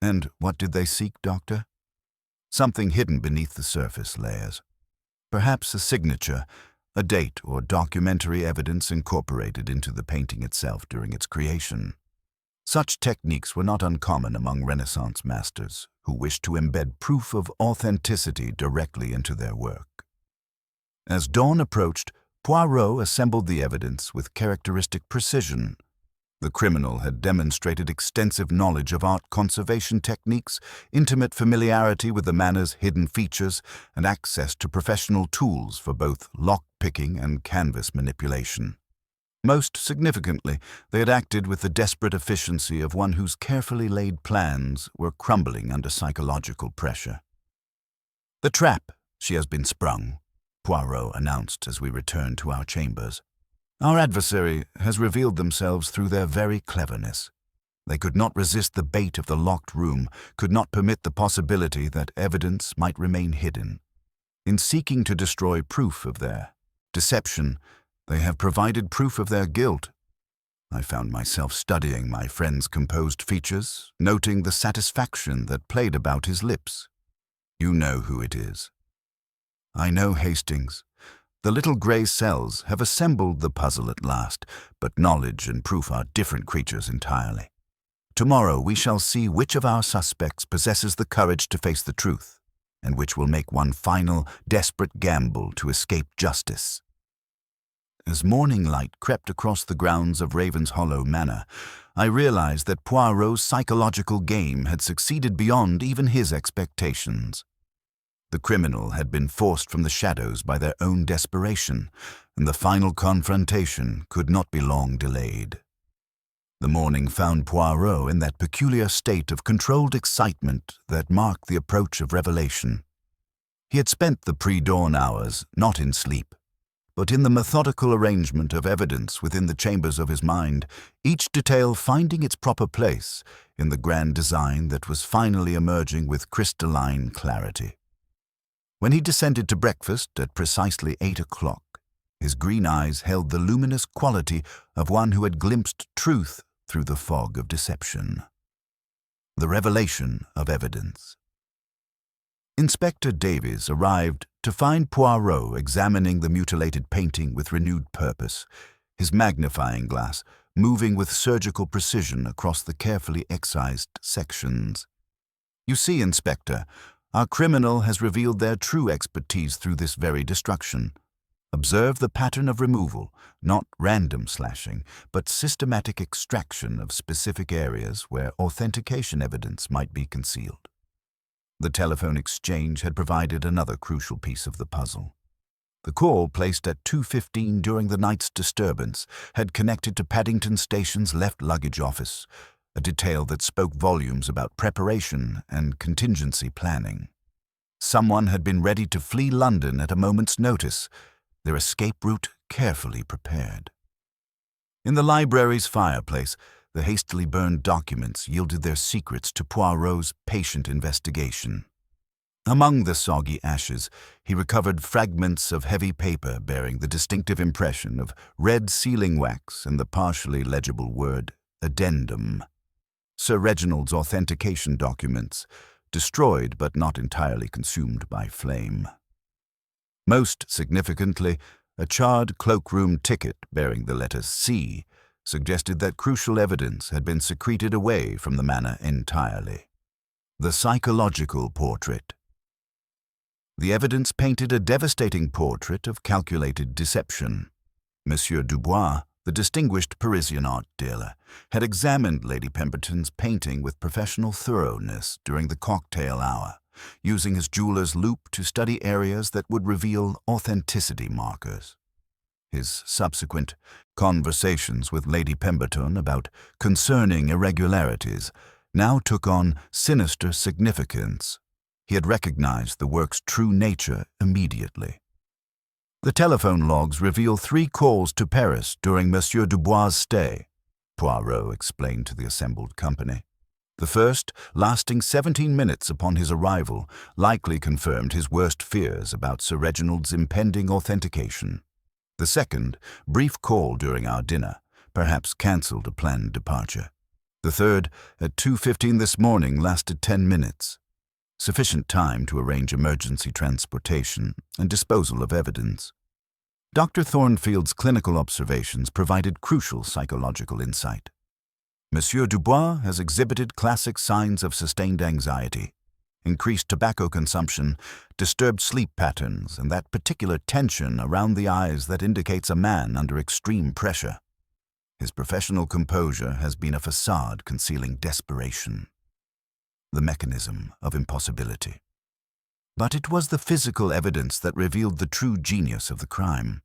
"And what did they seek, Doctor?" "Something hidden beneath the surface layers. Perhaps a signature, a date or documentary evidence incorporated into the painting itself during its creation." Such techniques were not uncommon among Renaissance masters who wished to embed proof of authenticity directly into their work. As dawn approached, Poirot assembled the evidence with characteristic precision. The criminal had demonstrated extensive knowledge of art conservation techniques, intimate familiarity with the manor's hidden features, and access to professional tools for both lock-picking and canvas manipulation. Most significantly, they had acted with the desperate efficiency of one whose carefully laid plans were crumbling under psychological pressure. "The trap, she has been sprung," Poirot announced as we returned to our chambers. "Our adversary has revealed themselves through their very cleverness. They could not resist the bait of the locked room, could not permit the possibility that evidence might remain hidden. In seeking to destroy proof of their deception, they have provided proof of their guilt." I found myself studying my friend's composed features, noting the satisfaction that played about his lips. "You know who it is." "I know, Hastings. The little grey cells have assembled the puzzle at last, but knowledge and proof are different creatures entirely. Tomorrow we shall see which of our suspects possesses the courage to face the truth, and which will make one final, desperate gamble to escape justice." As morning light crept across the grounds of Ravenshollow Manor, I realized that Poirot's psychological game had succeeded beyond even his expectations. The criminal had been forced from the shadows by their own desperation, and the final confrontation could not be long delayed. The morning found Poirot in that peculiar state of controlled excitement that marked the approach of revelation. He had spent the pre-dawn hours not in sleep, but in the methodical arrangement of evidence within the chambers of his mind, each detail finding its proper place in the grand design that was finally emerging with crystalline clarity. When he descended to breakfast at precisely 8 o'clock, his green eyes held the luminous quality of one who had glimpsed truth through the fog of deception. The revelation of evidence. Inspector Davies arrived to find Poirot examining the mutilated painting with renewed purpose, his magnifying glass moving with surgical precision across the carefully excised sections. "You see, Inspector, our criminal has revealed their true expertise through this very destruction. Observe the pattern of removal, not random slashing, but systematic extraction of specific areas where authentication evidence might be concealed." The telephone exchange had provided another crucial piece of the puzzle. The call, placed at 2:15 during the night's disturbance, had connected to Paddington Station's left luggage office, a detail that spoke volumes about preparation and contingency planning. Someone had been ready to flee London at a moment's notice, their escape route carefully prepared. In the library's fireplace, the hastily burned documents yielded their secrets to Poirot's patient investigation. Among the soggy ashes, he recovered fragments of heavy paper bearing the distinctive impression of red sealing wax and the partially legible word addendum. Sir Reginald's authentication documents, destroyed but not entirely consumed by flame. Most significantly, a charred cloakroom ticket bearing the letters C suggested that crucial evidence had been secreted away from the manor entirely. The psychological portrait. The evidence painted a devastating portrait of calculated deception. Monsieur Dubois, the distinguished Parisian art dealer, had examined Lady Pemberton's painting with professional thoroughness during the cocktail hour, using his jeweler's loupe to study areas that would reveal authenticity markers. His subsequent conversations with Lady Pemberton about concerning irregularities now took on sinister significance. He had recognized the work's true nature immediately. The telephone logs reveal 3 calls to Paris during Monsieur Dubois' stay, Poirot explained to the assembled company. The first, lasting 17 minutes upon his arrival, likely confirmed his worst fears about Sir Reginald's impending authentication. The second, brief call during our dinner, perhaps cancelled a planned departure. The third, at 2:15 this morning, lasted 10 minutes. Sufficient time to arrange emergency transportation and disposal of evidence. Dr. Thornfield's clinical observations provided crucial psychological insight. Monsieur Dubois has exhibited classic signs of sustained anxiety, increased tobacco consumption, disturbed sleep patterns, and that particular tension around the eyes that indicates a man under extreme pressure. His professional composure has been a facade concealing desperation, the mechanism of impossibility. But it was the physical evidence that revealed the true genius of the crime.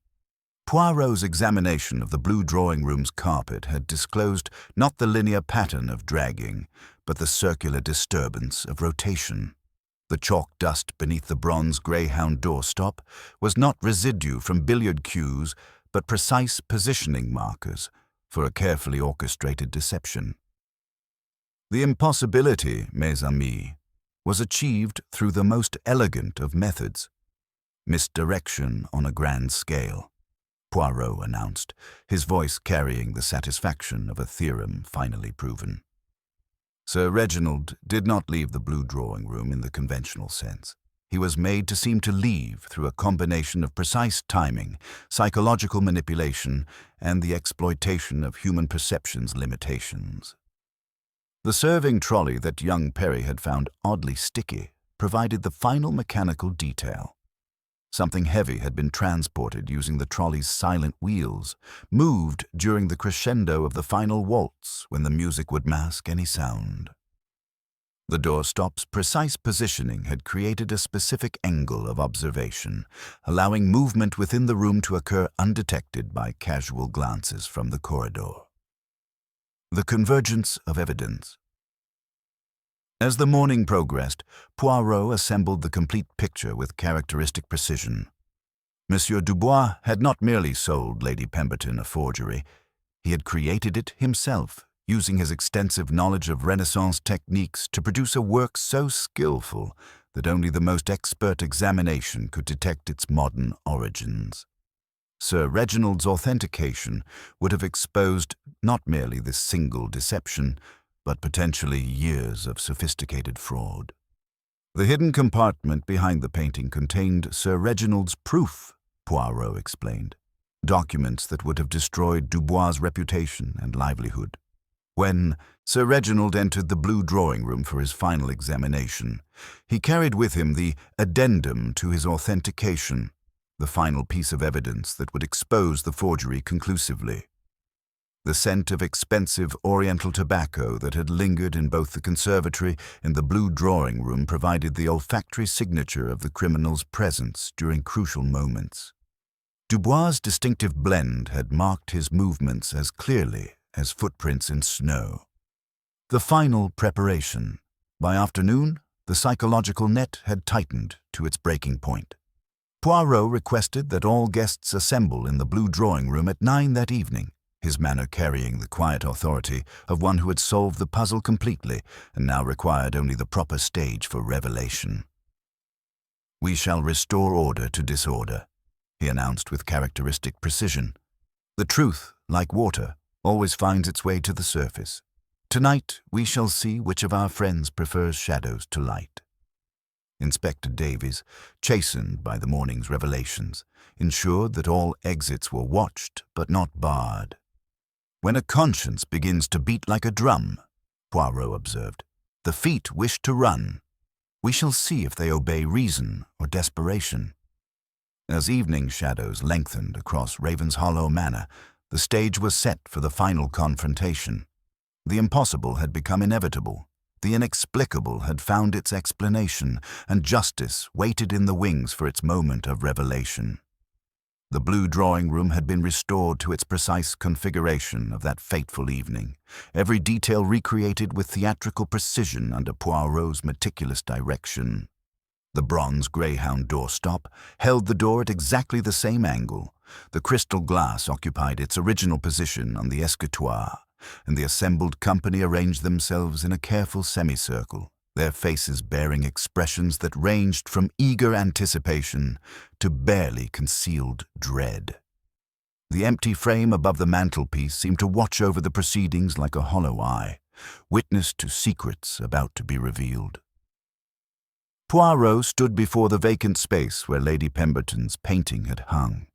Poirot's examination of the blue drawing room's carpet had disclosed not the linear pattern of dragging, but the circular disturbance of rotation. The chalk dust beneath the bronze greyhound doorstop was not residue from billiard cues, but precise positioning markers for a carefully orchestrated deception. The impossibility, mes amis, was achieved through the most elegant of methods. Misdirection on a grand scale, Poirot announced, his voice carrying the satisfaction of a theorem finally proven. Sir Reginald did not leave the blue drawing room in the conventional sense. He was made to seem to leave through a combination of precise timing, psychological manipulation, and the exploitation of human perception's limitations. The serving trolley that young Perry had found oddly sticky provided the final mechanical detail. Something heavy had been transported using the trolley's silent wheels, moved during the crescendo of the final waltz when the music would mask any sound. The doorstop's precise positioning had created a specific angle of observation, allowing movement within the room to occur undetected by casual glances from the corridor. The convergence of evidence. As the morning progressed, Poirot assembled the complete picture with characteristic precision. Monsieur Dubois had not merely sold Lady Pemberton a forgery, he had created it himself, using his extensive knowledge of Renaissance techniques to produce a work so skillful that only the most expert examination could detect its modern origins. Sir Reginald's authentication would have exposed not merely this single deception, but potentially years of sophisticated fraud. The hidden compartment behind the painting contained Sir Reginald's proof, Poirot explained, documents that would have destroyed Dubois' reputation and livelihood. When Sir Reginald entered the blue drawing room for his final examination, he carried with him the addendum to his authentication, the final piece of evidence that would expose the forgery conclusively. The scent of expensive oriental tobacco that had lingered in both the conservatory and the blue drawing room provided the olfactory signature of the criminal's presence during crucial moments. Dubois' distinctive blend had marked his movements as clearly as footprints in snow. The final preparation. By afternoon, the psychological net had tightened to its breaking point. Poirot requested that all guests assemble in the blue drawing room at 9 that evening, his manner carrying the quiet authority of one who had solved the puzzle completely and now required only the proper stage for revelation. "We shall restore order to disorder," he announced with characteristic precision. "The truth, like water, always finds its way to the surface. Tonight we shall see which of our friends prefers shadows to light." Inspector Davies, chastened by the morning's revelations, ensured that all exits were watched but not barred. "When a conscience begins to beat like a drum," Poirot observed, "the feet wish to run. We shall see if they obey reason or desperation." As evening shadows lengthened across Ravenshollow Manor, the stage was set for the final confrontation. The impossible had become inevitable. The inexplicable had found its explanation, and justice waited in the wings for its moment of revelation. The blue drawing room had been restored to its precise configuration of that fateful evening, every detail recreated with theatrical precision under Poirot's meticulous direction. The bronze greyhound doorstop held the door at exactly the same angle. The crystal glass occupied its original position on the escritoire, and the assembled company arranged themselves in a careful semicircle, their faces bearing expressions that ranged from eager anticipation to barely concealed dread. The empty frame above the mantelpiece seemed to watch over the proceedings like a hollow eye, witness to secrets about to be revealed. Poirot stood before the vacant space where Lady Pemberton's painting had hung.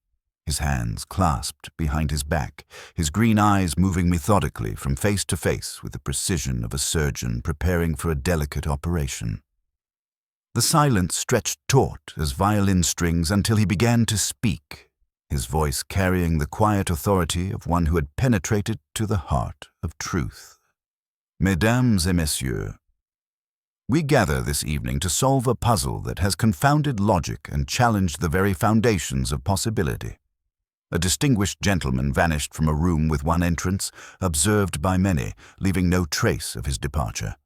his hands clasped behind his back, his green eyes moving methodically from face to face with the precision of a surgeon preparing for a delicate operation. The silence stretched taut as violin strings until he began to speak, his voice carrying the quiet authority of one who had penetrated to the heart of truth. Mesdames et messieurs, we gather this evening to solve a puzzle that has confounded logic and challenged the very foundations of possibility. A distinguished gentleman vanished from a room with one entrance, observed by many, leaving no trace of his departure.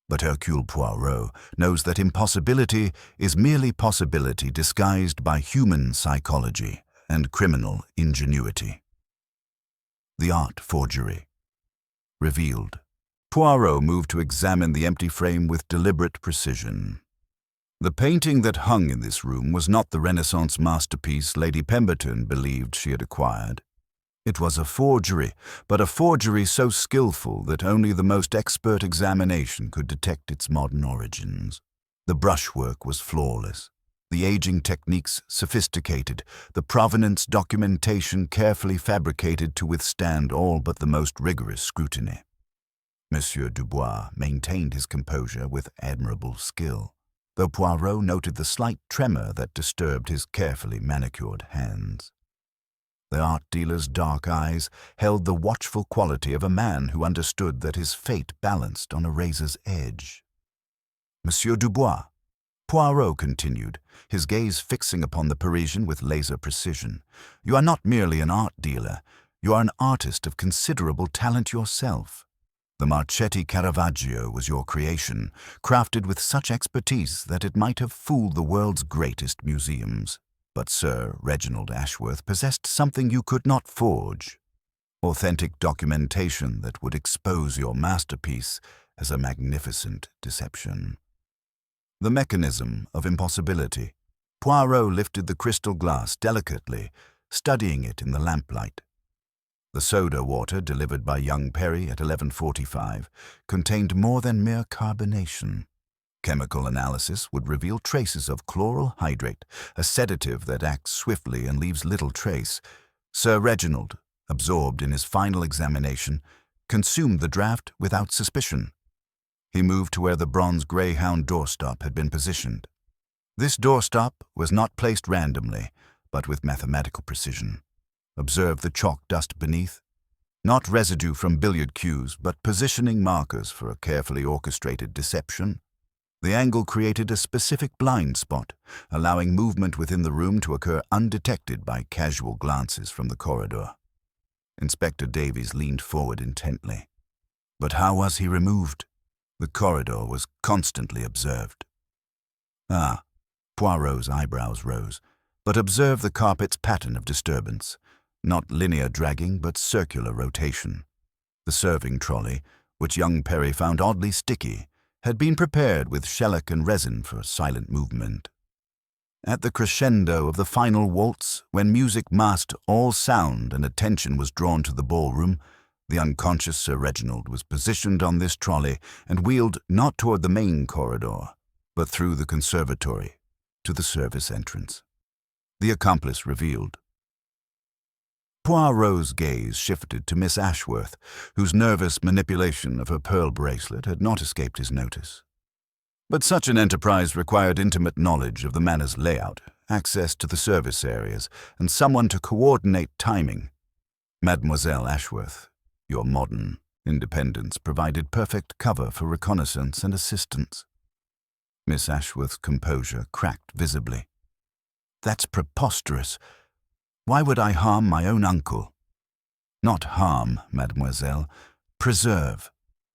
But Hercule Poirot knows that impossibility is merely possibility disguised by human psychology and criminal ingenuity. The art forgery. Revealed. Poirot moved to examine the empty frame with deliberate precision. The painting that hung in this room was not the Renaissance masterpiece Lady Pemberton believed she had acquired. It was a forgery, but a forgery so skillful that only the most expert examination could detect its modern origins. The brushwork was flawless, the aging techniques sophisticated, the provenance documentation carefully fabricated to withstand all but the most rigorous scrutiny. Monsieur Dubois maintained his composure with admirable skill, though Poirot noted the slight tremor that disturbed his carefully manicured hands. The art dealer's dark eyes held the watchful quality of a man who understood that his fate balanced on a razor's edge. Monsieur Dubois, Poirot continued, his gaze fixing upon the Parisian with laser precision, you are not merely an art dealer, you are an artist of considerable talent yourself. The Marchetti Caravaggio was your creation, crafted with such expertise that it might have fooled the world's greatest museums. But Sir Reginald Ashworth possessed something you could not forge, authentic documentation that would expose your masterpiece as a magnificent deception. The mechanism of impossibility. Poirot lifted the crystal glass delicately, studying it in the lamplight. The soda water delivered by young Perry at 11:45 contained more than mere carbonation. Chemical analysis would reveal traces of chloral hydrate, a sedative that acts swiftly and leaves little trace. Sir Reginald, absorbed in his final examination, consumed the draught without suspicion. He moved to where the bronze greyhound doorstop had been positioned. This doorstop was not placed randomly, but with mathematical precision. Observe the chalk dust beneath. Not residue from billiard cues, but positioning markers for a carefully orchestrated deception. The angle created a specific blind spot, allowing movement within the room to occur undetected by casual glances from the corridor. Inspector Davies leaned forward intently. But how was he removed? The corridor was constantly observed. Ah, Poirot's eyebrows rose, but observe the carpet's pattern of disturbance. Not linear dragging, but circular rotation. The serving trolley, which young Perry found oddly sticky, had been prepared with shellac and resin for silent movement. At the crescendo of the final waltz, when music masked all sound and attention was drawn to the ballroom, the unconscious Sir Reginald was positioned on this trolley and wheeled not toward the main corridor, but through the conservatory to the service entrance. The accomplice revealed. Poirot's gaze shifted to Miss Ashworth, whose nervous manipulation of her pearl bracelet had not escaped his notice. But such an enterprise required intimate knowledge of the manor's layout, access to the service areas, and someone to coordinate timing. Mademoiselle Ashworth, your modern independence provided perfect cover for reconnaissance and assistance. Miss Ashworth's composure cracked visibly. That's preposterous. Why would I harm my own uncle? Not harm, mademoiselle. Preserve.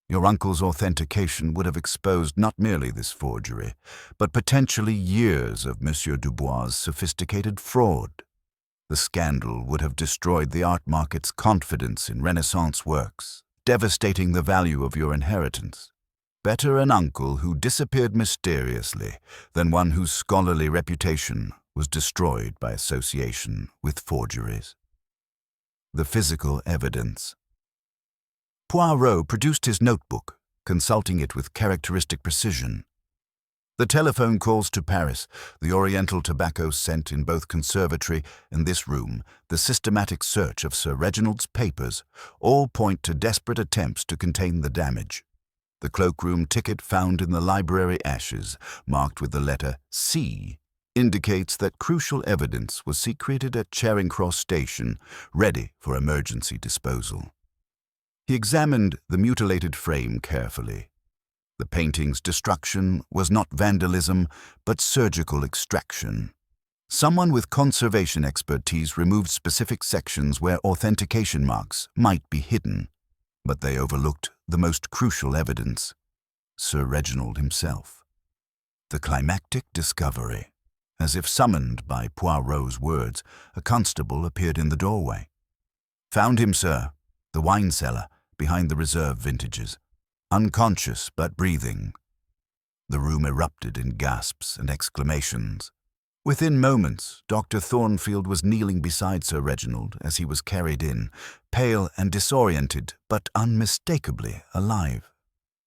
Your uncle's authentication would have exposed not merely this forgery, but potentially years of Monsieur Dubois' sophisticated fraud. The scandal would have destroyed the art market's confidence in Renaissance works, devastating the value of your inheritance. Better an uncle who disappeared mysteriously than one whose scholarly reputation was destroyed by association with forgeries. The physical evidence. Poirot produced his notebook, consulting it with characteristic precision. The telephone calls to Paris, the Oriental tobacco scent in both conservatory and this room, the systematic search of Sir Reginald's papers, all point to desperate attempts to contain the damage. The cloakroom ticket found in the library ashes, marked with the letter C, indicates that crucial evidence was secreted at Charing Cross Station, ready for emergency disposal. He examined the mutilated frame carefully. The painting's destruction was not vandalism, but surgical extraction. Someone with conservation expertise removed specific sections where authentication marks might be hidden, but they overlooked the most crucial evidence: Sir Reginald himself. The climactic discovery. As if summoned by Poirot's words, a constable appeared in the doorway. "Found him, sir. The wine cellar, behind the reserve vintages. Unconscious but breathing." The room erupted in gasps and exclamations. Within moments, Dr. Thornfield was kneeling beside Sir Reginald as he was carried in, pale and disoriented, but unmistakably alive.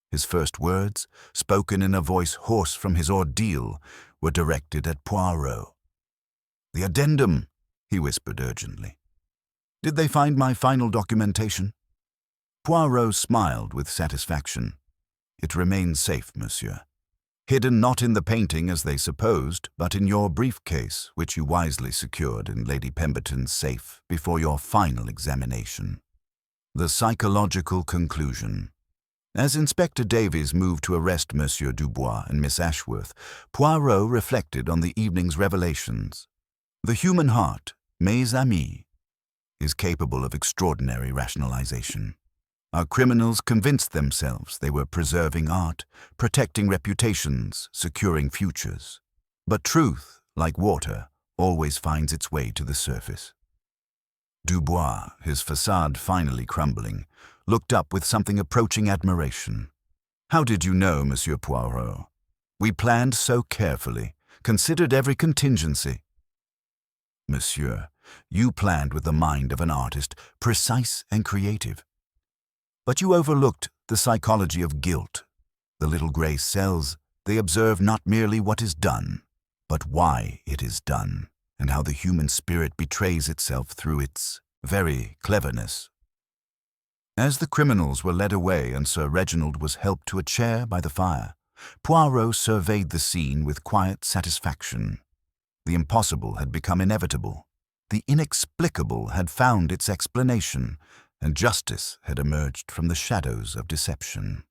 His first words, spoken in a voice hoarse from his ordeal, were directed at Poirot. "The addendum," he whispered urgently. "Did they find my final documentation?" Poirot smiled with satisfaction. "It remains safe, monsieur. Hidden not in the painting as they supposed, but in your briefcase, which you wisely secured in Lady Pemberton's safe before your final examination." The psychological conclusion. As Inspector Davies moved to arrest Monsieur Dubois and Miss Ashworth, Poirot reflected on the evening's revelations. The human heart, mes amis, is capable of extraordinary rationalization. Our criminals convinced themselves they were preserving art, protecting reputations, securing futures. But truth, like water, always finds its way to the surface. Dubois, his facade finally crumbling, looked up with something approaching admiration. "How did you know, Monsieur Poirot? We planned so carefully, considered every contingency." "Monsieur, you planned with the mind of an artist, precise and creative. But you overlooked the psychology of guilt. The little grey cells, they observe not merely what is done, but why it is done, and how the human spirit betrays itself through its very cleverness." As the criminals were led away and Sir Reginald was helped to a chair by the fire, Poirot surveyed the scene with quiet satisfaction. The impossible had become inevitable. The inexplicable had found its explanation, and justice had emerged from the shadows of deception.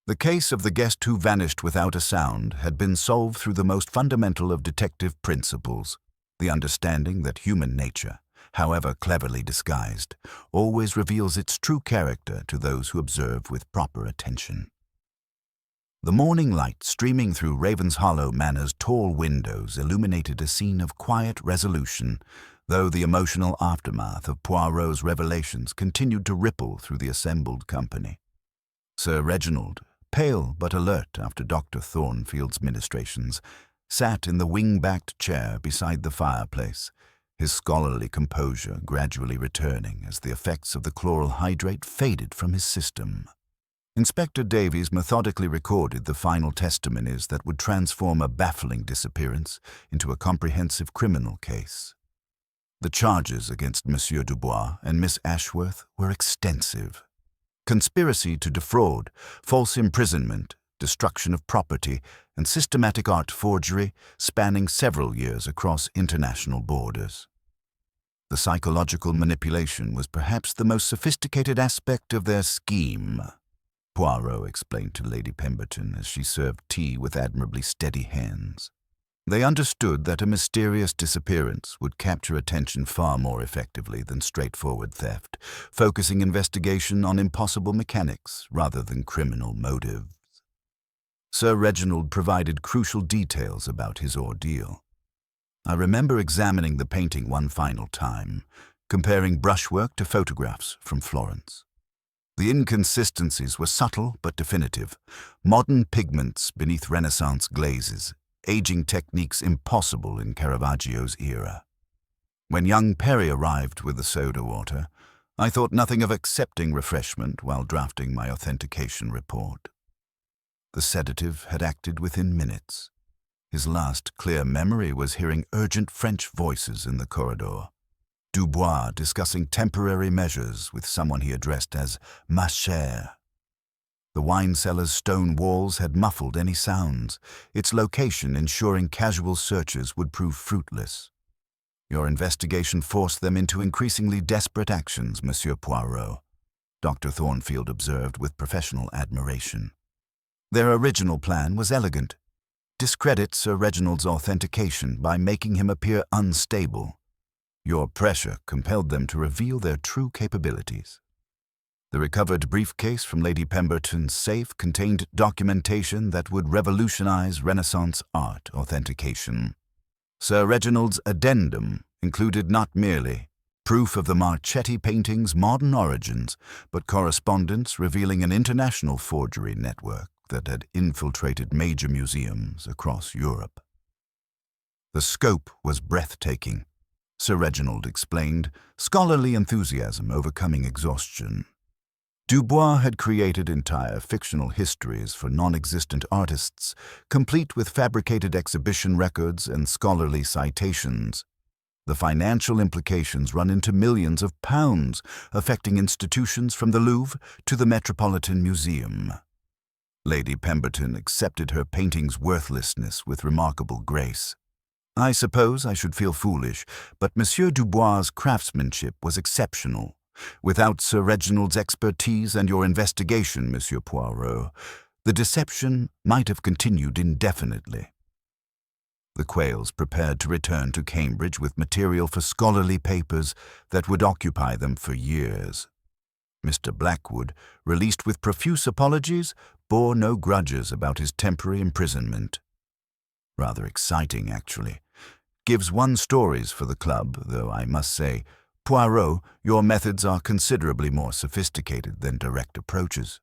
The case of the guest who vanished without a sound had been solved through the most fundamental of detective principles, the understanding that human nature, however cleverly disguised, always reveals its true character to those who observe with proper attention. The morning light streaming through Ravenshollow Manor's tall windows illuminated a scene of quiet resolution, though the emotional aftermath of Poirot's revelations continued to ripple through the assembled company. Sir Reginald, pale but alert after Dr. Thornfield's ministrations, sat in the wing-backed chair beside the fireplace, his scholarly composure gradually returning as the effects of the chloral hydrate faded from his system. Inspector Davies methodically recorded the final testimonies that would transform a baffling disappearance into a comprehensive criminal case. The charges against Monsieur Dubois and Miss Ashworth were extensive. Conspiracy to defraud, false imprisonment, destruction of property, and systematic art forgery spanning several years across international borders. The psychological manipulation was perhaps the most sophisticated aspect of their scheme, Poirot explained to Lady Pemberton as she served tea with admirably steady hands. They understood that a mysterious disappearance would capture attention far more effectively than straightforward theft, focusing investigation on impossible mechanics rather than criminal motives. Sir Reginald provided crucial details about his ordeal. "I remember examining the painting one final time, comparing brushwork to photographs from Florence. The inconsistencies were subtle but definitive, modern pigments beneath Renaissance glazes, aging techniques impossible in Caravaggio's era. When young Perry arrived with the soda water, I thought nothing of accepting refreshment while drafting my authentication report." The sedative had acted within minutes. His last clear memory was hearing urgent French voices in the corridor. Dubois discussing temporary measures with someone he addressed as ma chère. The wine cellar's stone walls had muffled any sounds, its location ensuring casual searches would prove fruitless. Your investigation forced them into increasingly desperate actions, Monsieur Poirot, Dr. Thornfield observed with professional admiration. Their original plan was elegant. Discredit Sir Reginald's authentication by making him appear unstable. Your pressure compelled them to reveal their true capabilities. The recovered briefcase from Lady Pemberton's safe contained documentation that would revolutionize Renaissance art authentication. Sir Reginald's addendum included not merely proof of the Marchetti painting's modern origins, but correspondence revealing an international forgery network that had infiltrated major museums across Europe. The scope was breathtaking, Sir Reginald explained, scholarly enthusiasm overcoming exhaustion. Dubois had created entire fictional histories for non-existent artists, complete with fabricated exhibition records and scholarly citations. The financial implications run into millions of pounds, affecting institutions from the Louvre to the Metropolitan Museum. Lady Pemberton accepted her painting's worthlessness with remarkable grace. I suppose I should feel foolish, but Monsieur Dubois' craftsmanship was exceptional. Without Sir Reginald's expertise and your investigation, Monsieur Poirot, the deception might have continued indefinitely. The Quayles prepared to return to Cambridge with material for scholarly papers that would occupy them for years. Mr. Blackwood, released with profuse apologies, bore no grudges about his temporary imprisonment. Rather exciting, actually. Gives one stories for the club, though I must say, Poirot, your methods are considerably more sophisticated than direct approaches.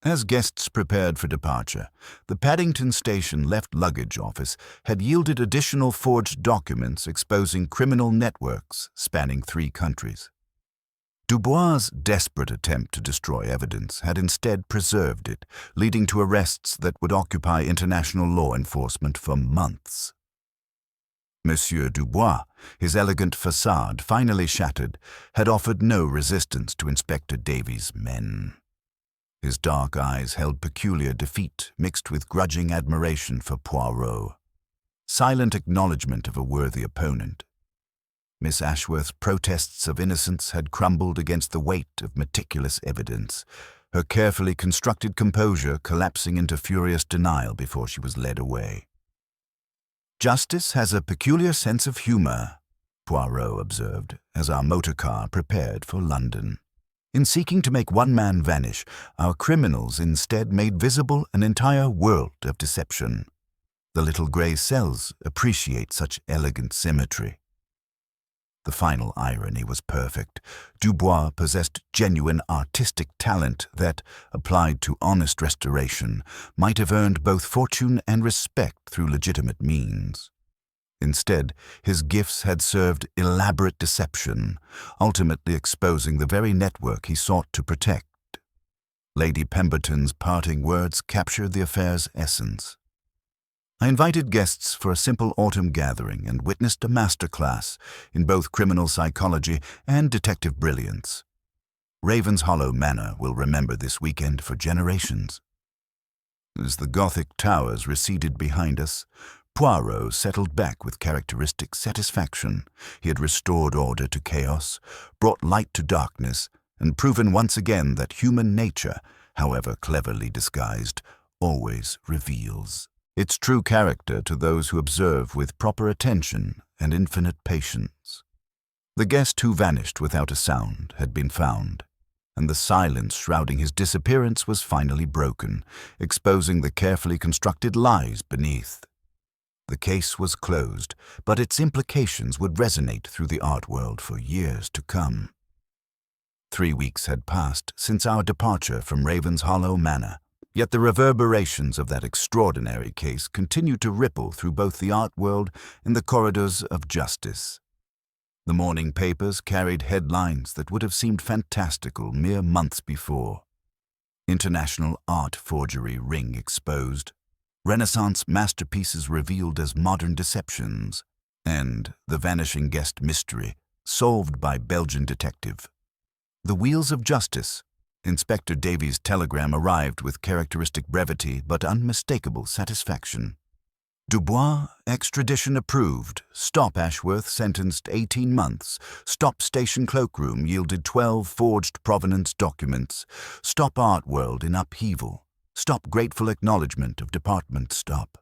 As guests prepared for departure, the Paddington Station left luggage office had yielded additional forged documents exposing criminal networks spanning 3 countries. Dubois' desperate attempt to destroy evidence had instead preserved it, leading to arrests that would occupy international law enforcement for months. Monsieur Dubois, his elegant facade finally shattered, had offered no resistance to Inspector Davies' men. His dark eyes held peculiar defeat mixed with grudging admiration for Poirot. Silent acknowledgement of a worthy opponent. Miss Ashworth's protests of innocence had crumbled against the weight of meticulous evidence, her carefully constructed composure collapsing into furious denial before she was led away. Justice has a peculiar sense of humor, Poirot observed, as our motor car prepared for London. In seeking to make one man vanish, our criminals instead made visible an entire world of deception. The little grey cells appreciate such elegant symmetry. The final irony was perfect. Dubois possessed genuine artistic talent that, applied to honest restoration, might have earned both fortune and respect through legitimate means. Instead, his gifts had served elaborate deception, ultimately exposing the very network he sought to protect. Lady Pemberton's parting words captured the affair's essence. I invited guests for a simple autumn gathering and witnessed a masterclass in both criminal psychology and detective brilliance. Ravenshollow Manor will remember this weekend for generations. As the Gothic towers receded behind us, Poirot settled back with characteristic satisfaction. He had restored order to chaos, brought light to darkness, and proven once again that human nature, however cleverly disguised, always reveals its true character to those who observe with proper attention and infinite patience. The guest who vanished without a sound had been found, and the silence shrouding his disappearance was finally broken, exposing the carefully constructed lies beneath. The case was closed, but its implications would resonate through the art world for years to come. 3 weeks had passed since our departure from Ravenshollow Manor, yet the reverberations of that extraordinary case continued to ripple through both the art world and the corridors of justice. The morning papers carried headlines that would have seemed fantastical mere months before. International art forgery ring exposed, Renaissance masterpieces revealed as modern deceptions, and the vanishing guest mystery solved by Belgian detective. The wheels of justice. Inspector Davies' telegram arrived with characteristic brevity but unmistakable satisfaction. Dubois, extradition approved. Stop Ashworth, sentenced 18 months. Stop Station Cloakroom, yielded 12 forged provenance documents. Stop Art World in upheaval. Stop grateful acknowledgement of department stop.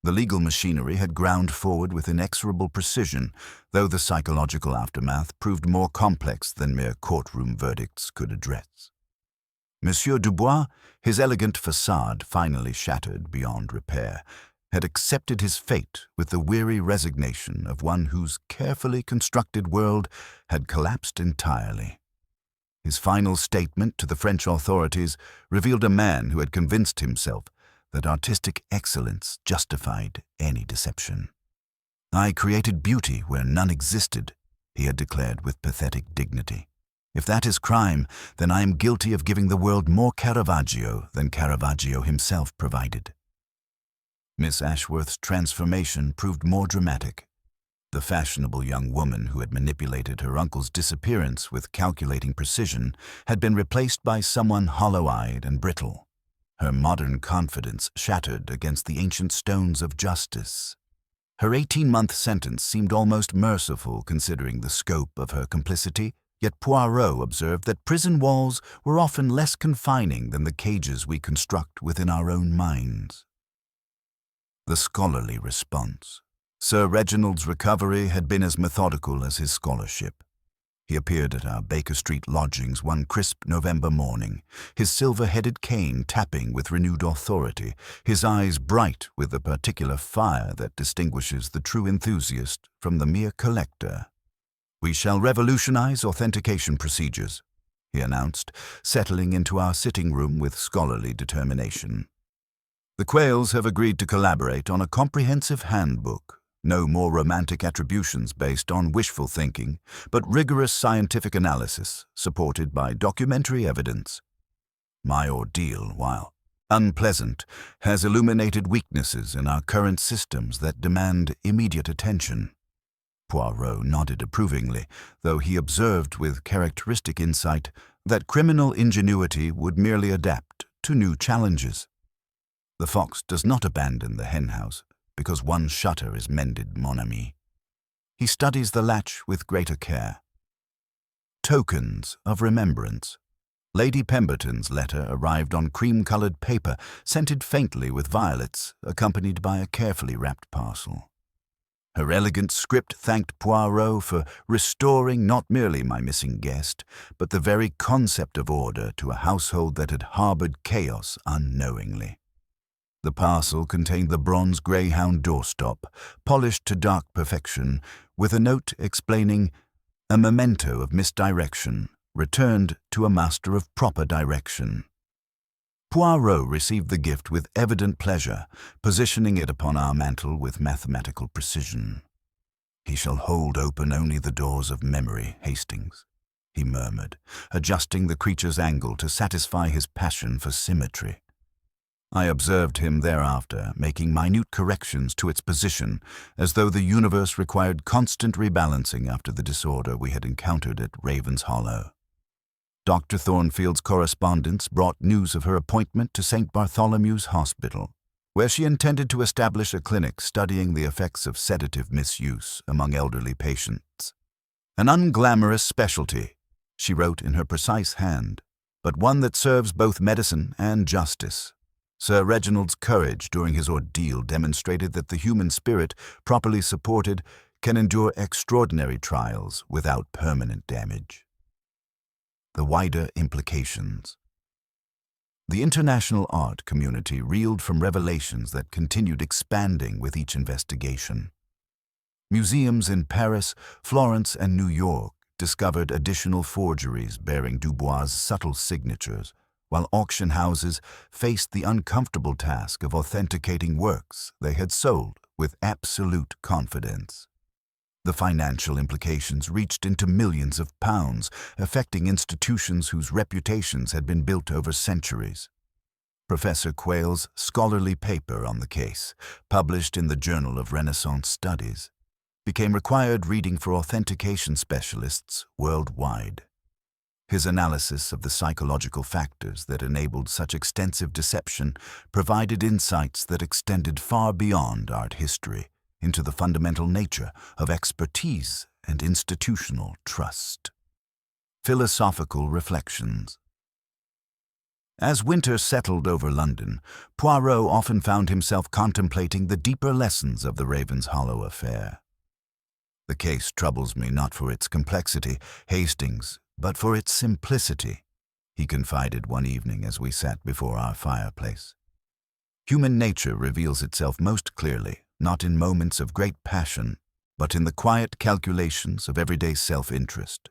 The legal machinery had ground forward with inexorable precision, though the psychological aftermath proved more complex than mere courtroom verdicts could address. Monsieur Dubois, his elegant facade finally shattered beyond repair, had accepted his fate with the weary resignation of one whose carefully constructed world had collapsed entirely. His final statement to the French authorities revealed a man who had convinced himself that artistic excellence justified any deception. "I created beauty where none existed," he had declared with pathetic dignity. "If that is crime, then I am guilty of giving the world more Caravaggio than Caravaggio himself provided." Miss Ashworth's transformation proved more dramatic. The fashionable young woman who had manipulated her uncle's disappearance with calculating precision had been replaced by someone hollow-eyed and brittle, her modern confidence shattered against the ancient stones of justice. Her 18-month sentence seemed almost merciful considering the scope of her complicity, yet Poirot observed that prison walls were often less confining than the cages we construct within our own minds. The scholarly response. Sir Reginald's recovery had been as methodical as his scholarship. He appeared at our Baker Street lodgings one crisp November morning, his silver-headed cane tapping with renewed authority, his eyes bright with the particular fire that distinguishes the true enthusiast from the mere collector. "We shall revolutionize authentication procedures," he announced, settling into our sitting room with scholarly determination. "The Quayles have agreed to collaborate on a comprehensive handbook. No more romantic attributions based on wishful thinking, but rigorous scientific analysis supported by documentary evidence. My ordeal, while unpleasant, has illuminated weaknesses in our current systems that demand immediate attention." Poirot nodded approvingly, though he observed with characteristic insight that criminal ingenuity would merely adapt to new challenges. The fox does not abandon the henhouse because one shutter is mended, mon ami. He studies the latch with greater care. Tokens of remembrance. Lady Pemberton's letter arrived on cream-colored paper, scented faintly with violets, accompanied by a carefully wrapped parcel. Her elegant script thanked Poirot for restoring not merely my missing guest, but the very concept of order to a household that had harbored chaos unknowingly. The parcel contained the bronze greyhound doorstop, polished to dark perfection, with a note explaining a memento of misdirection, returned to a master of proper direction. Poirot received the gift with evident pleasure, positioning it upon our mantel with mathematical precision. "He shall hold open only the doors of memory, Hastings," he murmured, adjusting the creature's angle to satisfy his passion for symmetry. I observed him thereafter, making minute corrections to its position, as though the universe required constant rebalancing after the disorder we had encountered at Raven's Hollow. Dr. Thornfield's correspondence brought news of her appointment to St. Bartholomew's Hospital, where she intended to establish a clinic studying the effects of sedative misuse among elderly patients. "An unglamorous specialty," she wrote in her precise hand, "but one that serves both medicine and justice." Sir Reginald's courage during his ordeal demonstrated that the human spirit, properly supported, can endure extraordinary trials without permanent damage. The wider implications. The international art community reeled from revelations that continued expanding with each investigation. Museums in Paris, Florence, and New York discovered additional forgeries bearing Dubois' subtle signatures, while auction houses faced the uncomfortable task of authenticating works they had sold with absolute confidence. The financial implications reached into millions of pounds, affecting institutions whose reputations had been built over centuries. Professor Quayle's scholarly paper on the case, published in the Journal of Renaissance Studies, became required reading for authentication specialists worldwide. His analysis of the psychological factors that enabled such extensive deception provided insights that extended far beyond art history into the fundamental nature of expertise and institutional trust. Philosophical reflections. As winter settled over London, Poirot often found himself contemplating the deeper lessons of the Ravenshollow affair. "The case troubles me not for its complexity, Hastings, but for its simplicity," he confided one evening as we sat before our fireplace. "Human nature reveals itself most clearly, not in moments of great passion, but in the quiet calculations of everyday self-interest.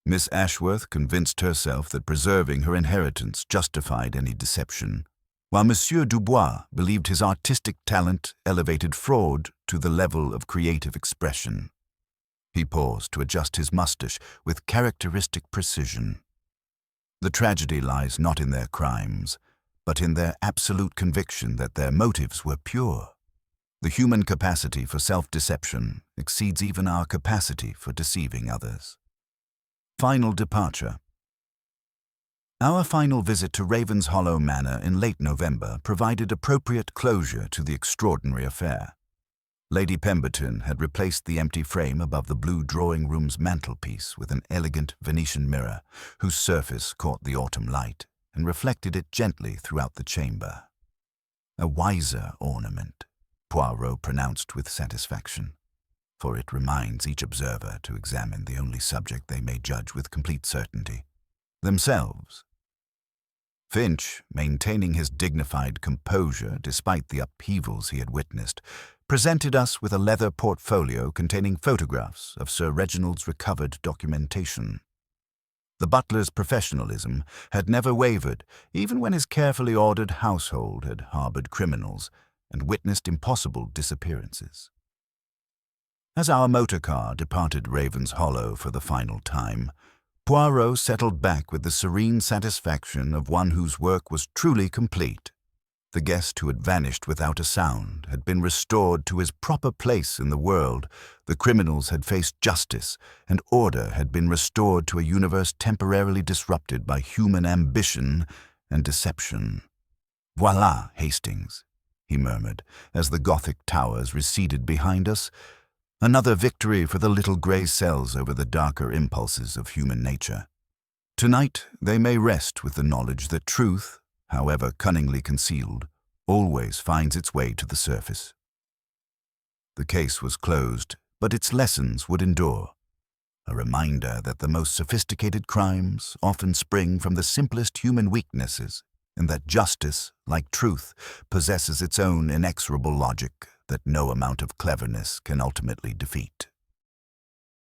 Miss Ashworth convinced herself that preserving her inheritance justified any deception, while Monsieur Dubois believed his artistic talent elevated fraud to the level of creative expression." He paused to adjust his moustache with characteristic precision. "The tragedy lies not in their crimes, but in their absolute conviction that their motives were pure. The human capacity for self-deception exceeds even our capacity for deceiving others." Final departure. Our final visit to Ravenshollow Manor in late November provided appropriate closure to the extraordinary affair. Lady Pemberton had replaced the empty frame above the blue drawing-room's mantelpiece with an elegant Venetian mirror, whose surface caught the autumn light and reflected it gently throughout the chamber. "A wiser ornament," Poirot pronounced with satisfaction, "for it reminds each observer to examine the only subject they may judge with complete certainty, themselves." Finch, maintaining his dignified composure despite the upheavals he had witnessed, presented us with a leather portfolio containing photographs of Sir Reginald's recovered documentation. The butler's professionalism had never wavered, even when his carefully ordered household had harbored criminals and witnessed impossible disappearances. As our motor car departed Ravenshollow for the final time, Poirot settled back with the serene satisfaction of one whose work was truly complete. The guest who had vanished without a sound had been restored to his proper place in the world, the criminals had faced justice, and order had been restored to a universe temporarily disrupted by human ambition and deception. "Voilà, Hastings," he murmured, as the Gothic towers receded behind us. "Another victory for the little grey cells over the darker impulses of human nature. Tonight they may rest with the knowledge that truth, however cunningly concealed, always finds its way to the surface." The case was closed, but its lessons would endure. A reminder that the most sophisticated crimes often spring from the simplest human weaknesses, and that justice, like truth, possesses its own inexorable logic that no amount of cleverness can ultimately defeat.